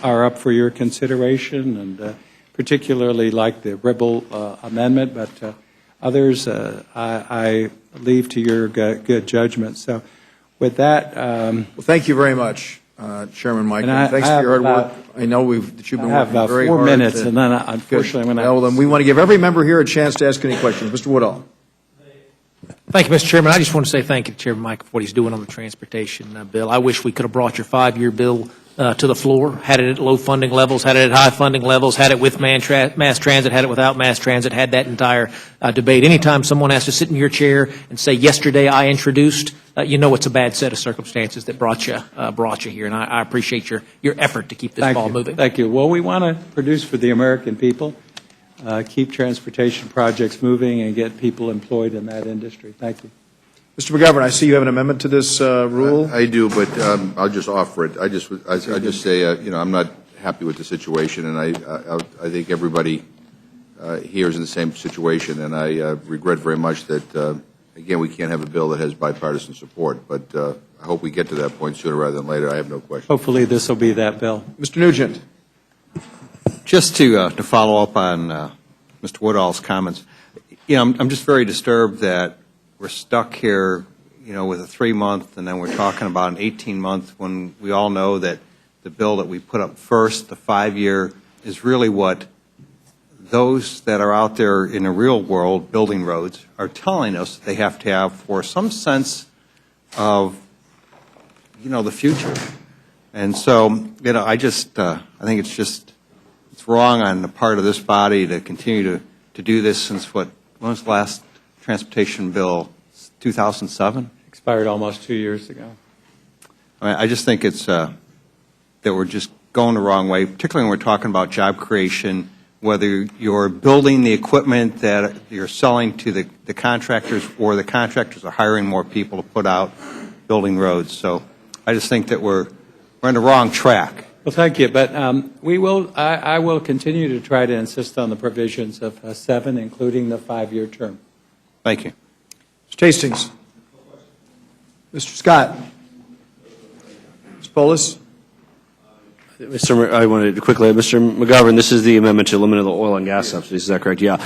are up for your consideration, and particularly like the Ribble amendment, but others I leave to your good judgment. So with that... well, thank you very much, Chairman Mike. Thanks for your hard work. I know that you've been working very hard. I have about 4 minutes, and then unfortunately... Well, then we want to give every member here a chance to ask any questions. Mr. Woodall. Thank you, Mr. Chairman. I just want to say thank you to Chairman Mike for what he's doing on the transportation bill. I wish we could have brought your 5-year bill to the floor, had it at low funding levels, had it at high funding levels, had it with mass transit, had it without mass transit, had that entire debate. Anytime someone has to sit in your chair and say, yesterday I introduced, you know it's a bad set of circumstances that brought you here, and I appreciate your effort to keep this ball moving. Thank you. Well, we want to produce for the American people, keep transportation projects moving, and get people employed in that industry. Thank you. Mr. McGovern, I see you have an amendment to this rule. I do, but I'll just offer it. I just say, I'm not happy with the situation, and I think everybody here is in the same situation, and I regret very much that, again, we can't have a bill that has bipartisan support, but I hope we get to that point sooner rather than later. I have no question. Hopefully this will be that bill. Mr. Nugent. Just to follow up on Mr. Woodall's comments, I'm just very disturbed that we're stuck here, with a 3-month, and then we're talking about an 18-month when we all know that the bill that we put up first, the 5-year, is really what those that are out there in the real world building roads are telling us they have to have for some sense of, the future. And so, I think it's wrong on the part of this body to continue to do this since when was the last transportation bill, 2007? Expired almost 2 years ago. I just think it's that we're just going the wrong way, particularly when we're talking about job creation, whether you're building the equipment that you're selling to the contractors or the contractors are hiring more people to put out building roads. So I just think that we're on the wrong track. Well, thank you, but I will continue to try to insist on the provisions of 7, including the 5-year term. Thank you. Mr. Hastings. Mr. Scott. Ms. Polis. I wanted to quickly, Mr. McGovern, this is the amendment to eliminate the oil and gas subsidies. Is that correct? Yeah.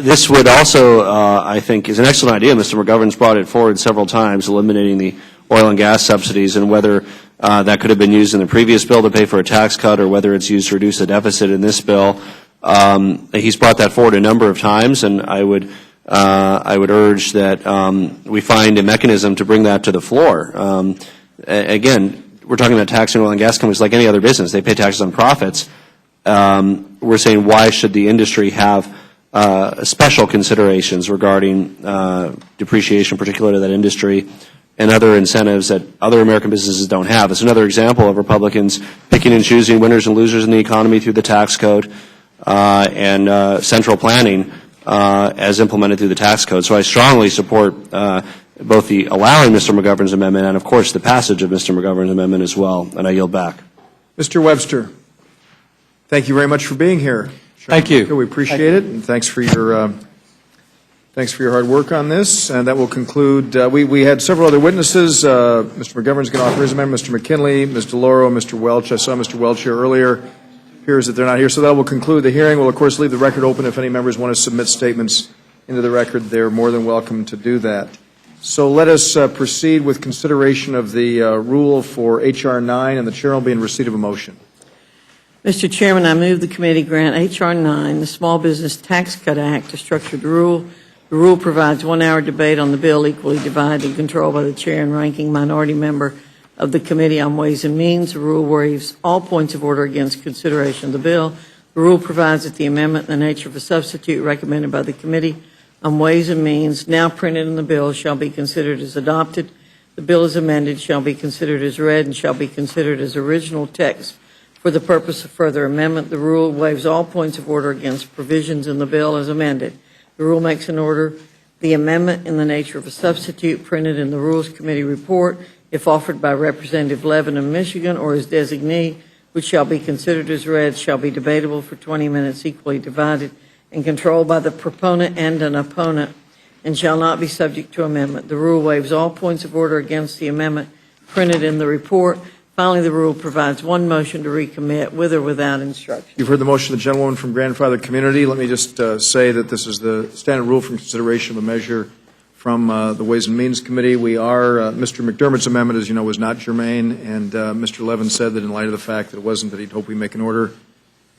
This would also, I think, is an excellent idea. Mr. McGovern's brought it forward several times, eliminating the oil and gas subsidies, and whether that could have been used in the previous bill to pay for a tax cut or whether it's used to reduce the deficit in this bill. He's brought that forward a number of times, and I would urge that we find a mechanism to bring that to the floor. Again, we're talking about taxing oil and gas companies like any other business. They pay taxes on profits. We're saying, why should the industry have special considerations regarding depreciation, particularly to that industry, and other incentives that other American businesses don't have? It's another example of Republicans picking and choosing winners and losers in the economy through the tax code and central planning as implemented through the tax code. So I strongly support both the allowing Mr. McGovern's amendment and, of course, the passage of Mr. McGovern's amendment as well. And I yield back. Mr. Webster, thank you very much for being here. Thank you. We appreciate it, and thanks for your hard work on this. And that will conclude. We had several other witnesses. Mr. McGovern's going to offer his amendment. Mr. McKinley, Ms. DeLauro, Mr. Welch. I saw Mr. Welch here earlier. It appears that they're not here, so that will conclude the hearing. We'll, of course, leave the record open. If any members want to submit statements into the record, they're more than welcome to do that. So let us proceed with consideration of the rule for H.R. 9, and the chair will be in receipt of a motion. Mr. Chairman, I move the committee grant H.R. 9, the Small Business Tax Cut Act, a structured rule. The rule provides 1-hour debate on the bill equally divided and controlled by the chair and ranking minority member of the Committee on Ways and Means. The rule waives all points of order against consideration of the bill. The rule provides that the amendment in the nature of a substitute recommended by the Committee on Ways and Means, now printed in the bill, shall be considered as adopted. The bill as amended shall be considered as read and shall be considered as original text for the purpose of further amendment. The rule waives all points of order against provisions in the bill as amended. The rule makes an order the amendment in the nature of a substitute printed in the Rules Committee report, if offered by Representative Levin of Michigan or his designee, which shall be considered as read, shall be debatable for 20 minutes, equally divided and controlled by the proponent and an opponent, and shall not be subject to amendment. The rule waives all points of order against the amendment printed in the report. Finally, the rule provides one motion to recommit with or without instruction. You've heard the motion of the gentlewoman from Grandfather Community. Let me just say that this is the standard rule for consideration of a measure from the Ways and Means Committee. We are, Mr. McDermott's amendment, as you know, was not germane, and Mr. Levin said that in light of the fact that it wasn't, that he'd hope we make an order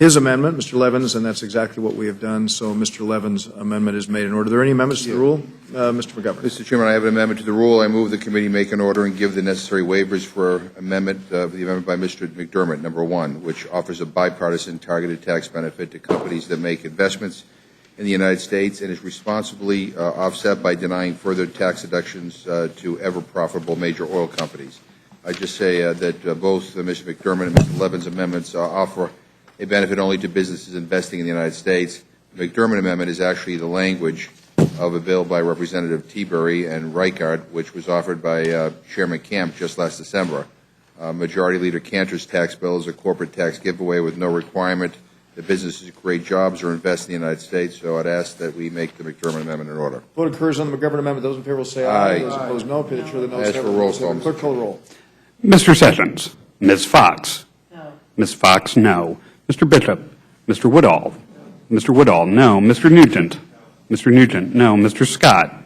his amendment, Mr. Levin's, and that's exactly what we have done. So Mr. Levin's amendment is made in order. Are there any amendments to the rule? Mr. McGovern. Mr. Chairman, I have an amendment to the rule. I move the committee make an order and give the necessary waivers for the amendment by Mr. McDermott, number 1, which offers a bipartisan targeted tax benefit to companies that make investments in the United States and is responsibly offset by denying further tax deductions to ever-profitable major oil companies. I just say that both Mr. McDermott and Mr. Levin's amendments offer a benefit only to businesses investing in the United States. The McDermott amendment is actually the language of a bill by Representative Teabury and Reichart, which was offered by Chairman Camp just last December. Majority Leader Cantor's tax bill is a corporate tax giveaway with no requirement that businesses create jobs or invest in the United States, so I'd ask that we make the McDermott amendment in order. Vote occurs on the McGovern amendment. Those in favor will say aye. Aye. Those opposed, no. Pay the chair the noes. Ask for a roll call. Clerk, call the roll. Mr. Sessions. Ms. Fox. No. Ms. Fox, no. Mr. Bishop. Mr. Woodall. Mr. Woodall, no. Mr. Nugent. Mr. Nugent, no. Mr. Scott.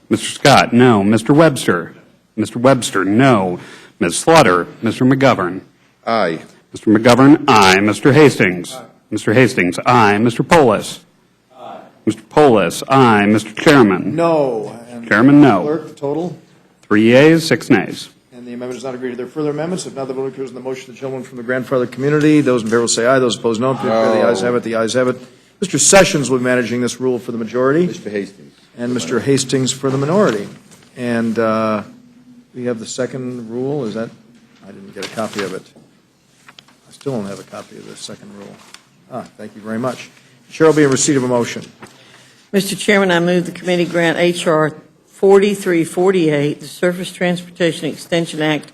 Mr. Scott, no. Mr. Webster. Mr. Webster, no. Ms. Slaughter. Mr. McGovern. Aye. Mr. McGovern, aye. Mr. Hastings. Aye. Mr. Hastings, aye. Mr. Polis. Aye. Mr. Polis, aye. Mr. Chairman. No. And Chairman, no. Clerk, the total. 3 yeas, 6 nays. And the amendment is not agreed to. There are further amendments. If not, the vote occurs on the motion of the gentleman from the grandfather community. Those in favor will say aye. Those opposed, no. The ayes have it. The ayes have it. Mr. Sessions will be managing this rule for the majority. Mr. Hastings. And Mr. Hastings for the minority. And we have the second rule. Is that? I didn't get a copy of it. I still don't have a copy of the second rule. Thank you very much. The chair will be in receipt of a motion. Mr. Chairman, I move the committee grant H.R. 4348, the Surface Transportation Extension Act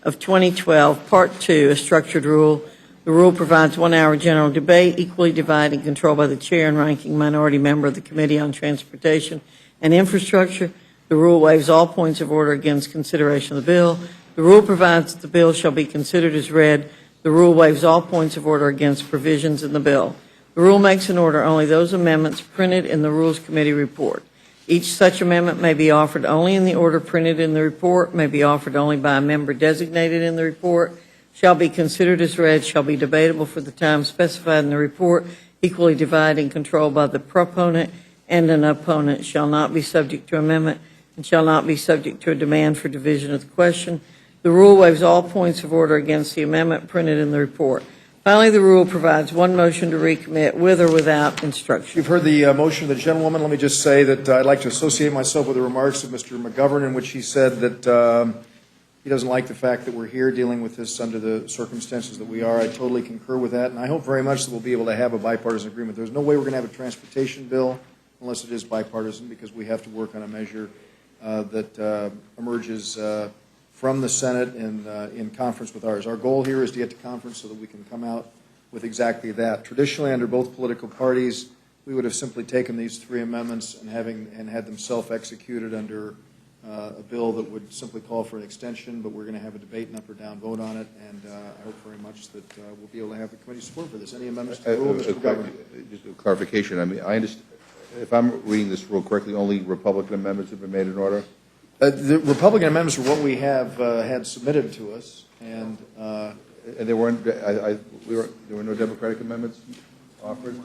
of 2012, Part 2, a structured rule. The rule provides 1 hour general debate, equally divided and controlled by the chair and ranking minority member of the Committee on Transportation and Infrastructure. The rule waives all points of order against consideration of the bill. The rule provides that the bill shall be considered as read. The rule waives all points of order against provisions in the bill. The rule makes in order only those amendments printed in the Rules Committee report. Each such amendment may be offered only in the order printed in the report, may be offered only by a member designated in the report, shall be considered as read, shall be debatable for the time specified in the report, equally divided and controlled by the proponent and an opponent, shall not be subject to amendment, and shall not be subject to a demand for division of the question. The rule waives all points of order against the amendment printed in the report. Finally, the rule provides one motion to recommit with or without instruction. You've heard the motion of the gentlewoman. Let me just say that I'd like to associate myself with the remarks of Mr. McGovern, in which he said that he doesn't like the fact that we're here dealing with this under the circumstances that we are. I totally concur with that, and I hope very much that we'll be able to have a bipartisan agreement. There's no way we're going to have a transportation bill unless it is bipartisan, because we have to work on a measure that emerges from the Senate and in conference with ours. Our goal here is to get to conference so that we can come out with exactly that. Traditionally, under both political parties, we would have simply taken these 3 amendments and had them self-executed under a bill that would simply call for an extension, but we're going to have a debate and up or down vote on it, and I hope very much that we'll be able to have the committee support for this. Any amendments to the rule, Mr. McGovern? Just a clarification. I mean, I understand, if I'm reading this rule correctly, only Republican amendments have been made in order? The Republican amendments are what we have had submitted to us, and there weren't. There were no Democratic amendments offered.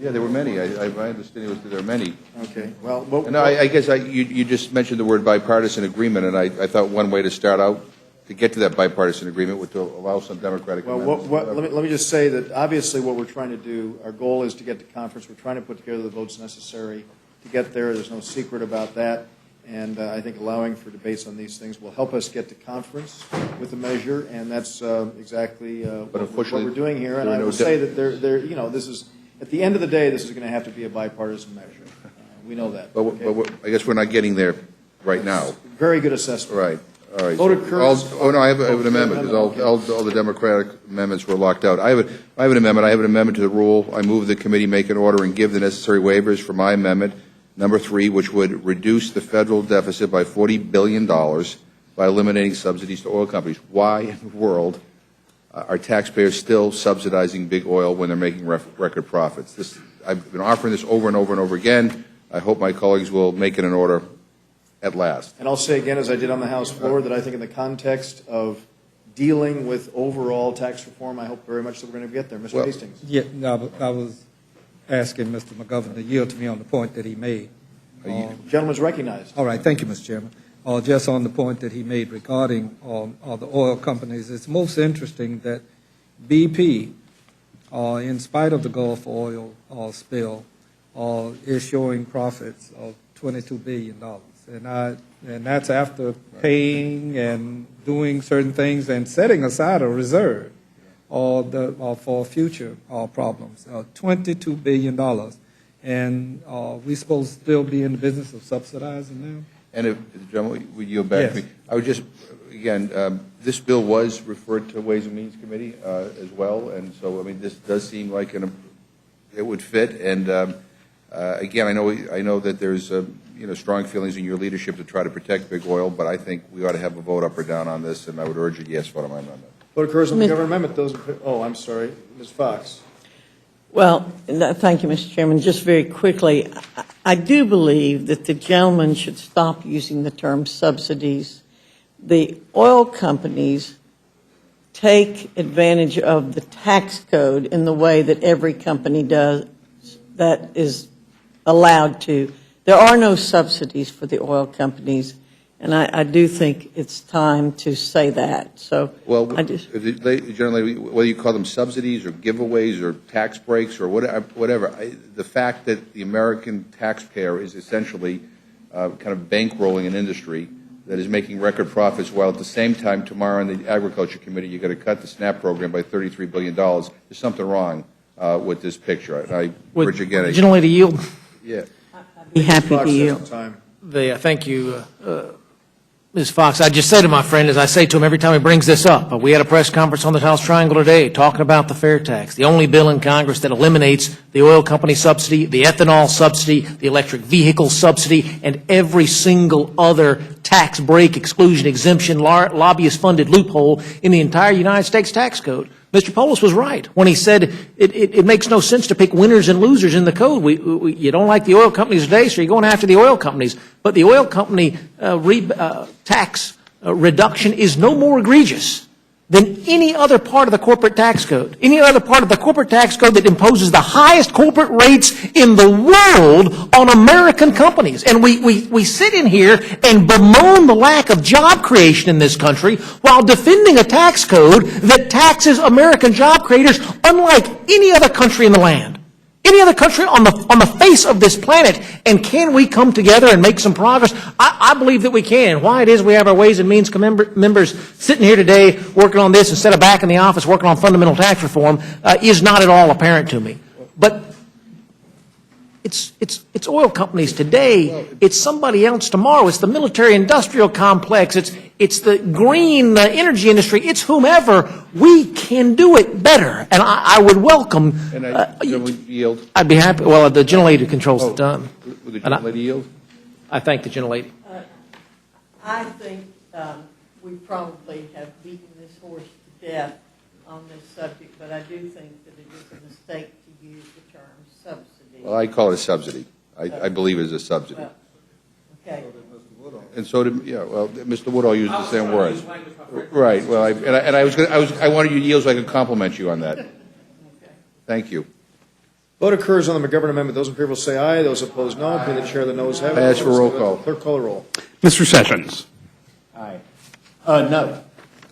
Yeah, there were many. My understanding was that there were many. Okay. Well, I guess you just mentioned the word bipartisan agreement, and I thought one way to start out to get to that bipartisan agreement was to allow some Democratic amendments. Let me just say that obviously what we're trying to do, our goal is to get to conference. We're trying to put together the votes necessary to get there. There's no secret about that. And I think allowing for debates on these things will help us get to conference with the measure, and that's exactly what we're doing here. And I will say that this is, at the end of the day, this is going to have to be a bipartisan measure. We know that. But I guess we're not getting there right now. Very good assessment. Right. All right. Vote occurs. I have an amendment, because all the Democratic amendments were locked out. I have an amendment. I have an amendment to the rule. I move the committee make an order and give the necessary waivers for my amendment, number 3, which would reduce the federal deficit by $40 billion by eliminating subsidies to oil companies. Why in the world are taxpayers still subsidizing big oil when they're making record profits? I've been offering this over and over and over again. I hope my colleagues will make it an order at last. And I'll say again, as I did on the House floor, that I think in the context of dealing with overall tax reform. I hope very much that we're going to get there. Mr. Hastings. Yeah, no, I was asking Mr. McGovern to yield to me on the point that he made. Gentleman's recognized. All right, thank you, Mr. Chairman. Just on the point that he made regarding the oil companies, it's most interesting that BP, in spite of the Gulf oil spill, is showing profits of $22 billion. And that's after paying and doing certain things and setting aside a reserve for future problems. $22 billion. And we supposed to still be in the business of subsidizing them? And if, gentlemen, would yield back to me? I would just, again, this bill was referred to Ways and Means Committee as well, and so, I mean, this does seem like it would fit, and again, I know that there's, strong feelings in your leadership to try to protect big oil, but I think we ought to have a vote up or down on this, and I would urge a yes vote on my amendment. Vote occurs on the government amendment. I'm sorry, Ms. Fox. Well, thank you, Mr. Chairman. Just very quickly, I do believe that the gentleman should stop using the term subsidies. The oil companies take advantage of the tax code in the way that every company does that is allowed to. There are no subsidies for the oil companies, and I do think it's time to say that. So, well, generally, whether you call them subsidies or giveaways or tax breaks or whatever, the fact that the American taxpayer is essentially kind of bankrolling an industry that is making record profits, while at the same time tomorrow in the Agriculture Committee you're going to cut the SNAP program by $33 billion. There's something wrong with this picture. I urge again. Would the gentlelady yield? Yeah. I'd be happy to yield. Thank you, Ms. Fox. I just say to my friend, as I say to him every time he brings this up, we had a press conference on the House Triangle today talking about the fair tax, the only bill in Congress that eliminates the oil company subsidy, the ethanol subsidy, the electric vehicle subsidy, and every single other tax break, exclusion, exemption, lobbyist-funded loophole in the entire United States tax code. Mr. Polis was right when he said it makes no sense to pick winners and losers in the code. You don't like the oil companies today, so you're going after the oil companies. But the oil company tax reduction is no more egregious than any other part of the corporate tax code. Any other part of the corporate tax code that imposes the highest corporate rates in the world on American companies. And we sit in here and bemoan the lack of job creation in this country while defending a tax code that taxes American job creators unlike any other country in the land. Any other country on the face of this planet. And can we come together and make some progress? I believe that we can. Why it is we have our Ways and Means members sitting here today working on this instead of back in the office working on fundamental tax reform is not at all apparent to me. But it's oil companies today. It's somebody else tomorrow. It's the military-industrial complex. It's the green energy industry. It's whomever. We can do it better. And I would welcome. And yield. I'd be happy. Well, the gentlelady controls the time. Would the gentlelady yield? I thank the gentlelady. I think we probably have beaten this horse to death on this subject, but I do think that it is a mistake to use the term subsidy. Well, I call it a subsidy. I believe it is a subsidy. Well, okay. And so did, Mr. Woodall used the same words. Right, well, I wanted you to yield so I could compliment you on that. Thank you. Vote occurs on the McGovern amendment. Those in favor will say aye. Those opposed, no. Being the chair, the noes have it. I ask for roll call. Clerk, call the roll. Mr. Sessions. Aye. No.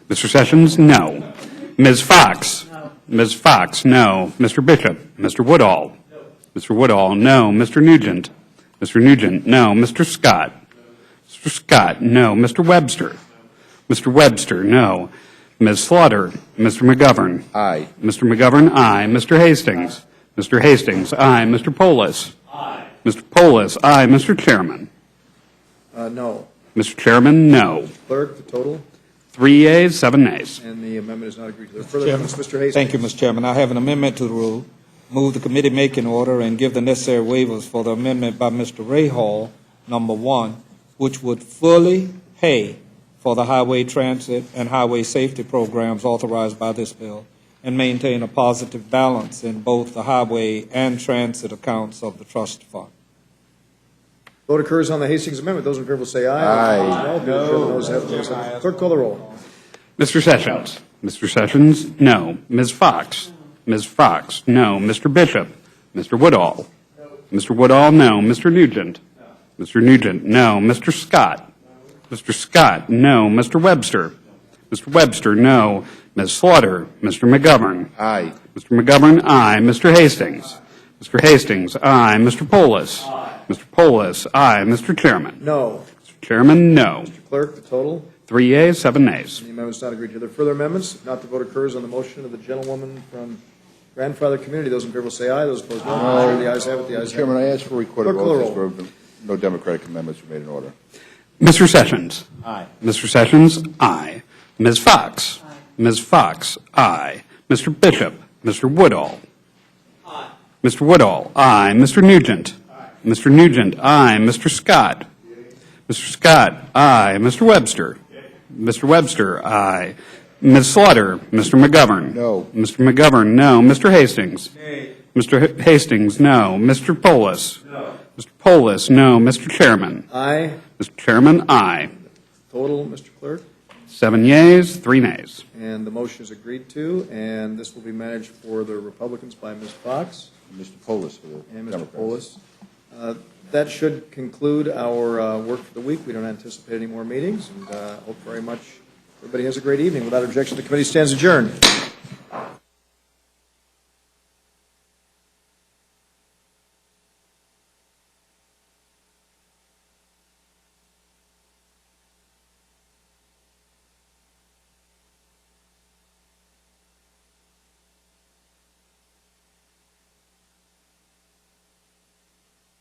Mr. Sessions, no. Ms. Fox. No. Ms. Fox, no. Mr. Bishop. Mr. Woodall. No. Mr. Woodall, no. Mr. Nugent. Mr. Nugent, no. Mr. Scott. Mr. Scott, no. Mr. Webster. Mr. Webster, no. Ms. Slaughter. Mr. McGovern. Aye. Mr. McGovern, aye. Mr. Hastings. Mr. Hastings, aye. Mr. Polis. Aye. Mr. Polis, aye. Mr. Chairman. No. Mr. Chairman, no. Clerk, the total? 3 yeas, 7 nays. And the amendment is not agreed to. Further amendments, Mr. Hastings. Thank you, Mr. Chairman. I have an amendment to the rule. Move the committee make an order and give the necessary waivers for the amendment by Mr. Ray Hall, number 1, which would fully pay for the highway transit and highway safety programs authorized by this bill and maintain a positive balance in both the highway and transit accounts of the trust fund. Vote occurs on the Hastings amendment. Those in favor will say aye. Aye. No. Being the chair, the noes have it. Clerk, call the roll. Mr. Sessions? Mr. Sessions, no. Ms. Fox? Ms. Fox, no. Mr. Bishop? Mr. Woodall? Mr. Woodall, no. Mr. Nugent? Mr. Nugent, no. Mr. Scott? Mr. Scott, no. Mr. Webster? Mr. Webster, no. Ms. Slaughter? Mr. McGovern? Aye. Mr. McGovern, aye. Mr. Hastings? Mr. Hastings, aye. Mr. Polis? Mr. Polis, aye. Mr. Chairman? No. Mr. Chairman, no. Clerk, the total? 3 yeas, 7 nays. The amendment's not agreed to. Are there further amendments? If not, the vote occurs on the motion of the gentlewoman from grandfather community. Those in favor will say aye. Those opposed, no. The ayes have it. The ayes have it. Chairman, I ask for recorded Clerk, call the votes for no Democratic amendments were made in order. Mr. Sessions? Aye. Mr. Sessions, aye. Ms. Fox? Aye. Ms. Fox, aye. Mr. Bishop? Mr. Woodall? Aye. Mr. Woodall, aye. Mr. Nugent? Aye. Mr. Nugent, aye. Mr. Scott? Mr. Scott, aye. Mr. Webster? Mr. Webster, aye. Ms. Slaughter? Mr. McGovern? No. Mr. McGovern, no. Mr. Hastings? Mr. Hastings, no. Mr. Polis? No. Mr. Polis, no. Mr. Chairman? Aye. Mr. Chairman, aye. Total, Mr. Clerk? 7 yeas, 3 nays. And the motion is agreed to, and this will be managed for the Republicans by Ms. Fox Mr. Polis for the and Mr. Democrats. Polis. That should conclude our work for the week. We don't anticipate any more meetings, and hope very much everybody has a great evening. Without objection, the committee stands adjourned.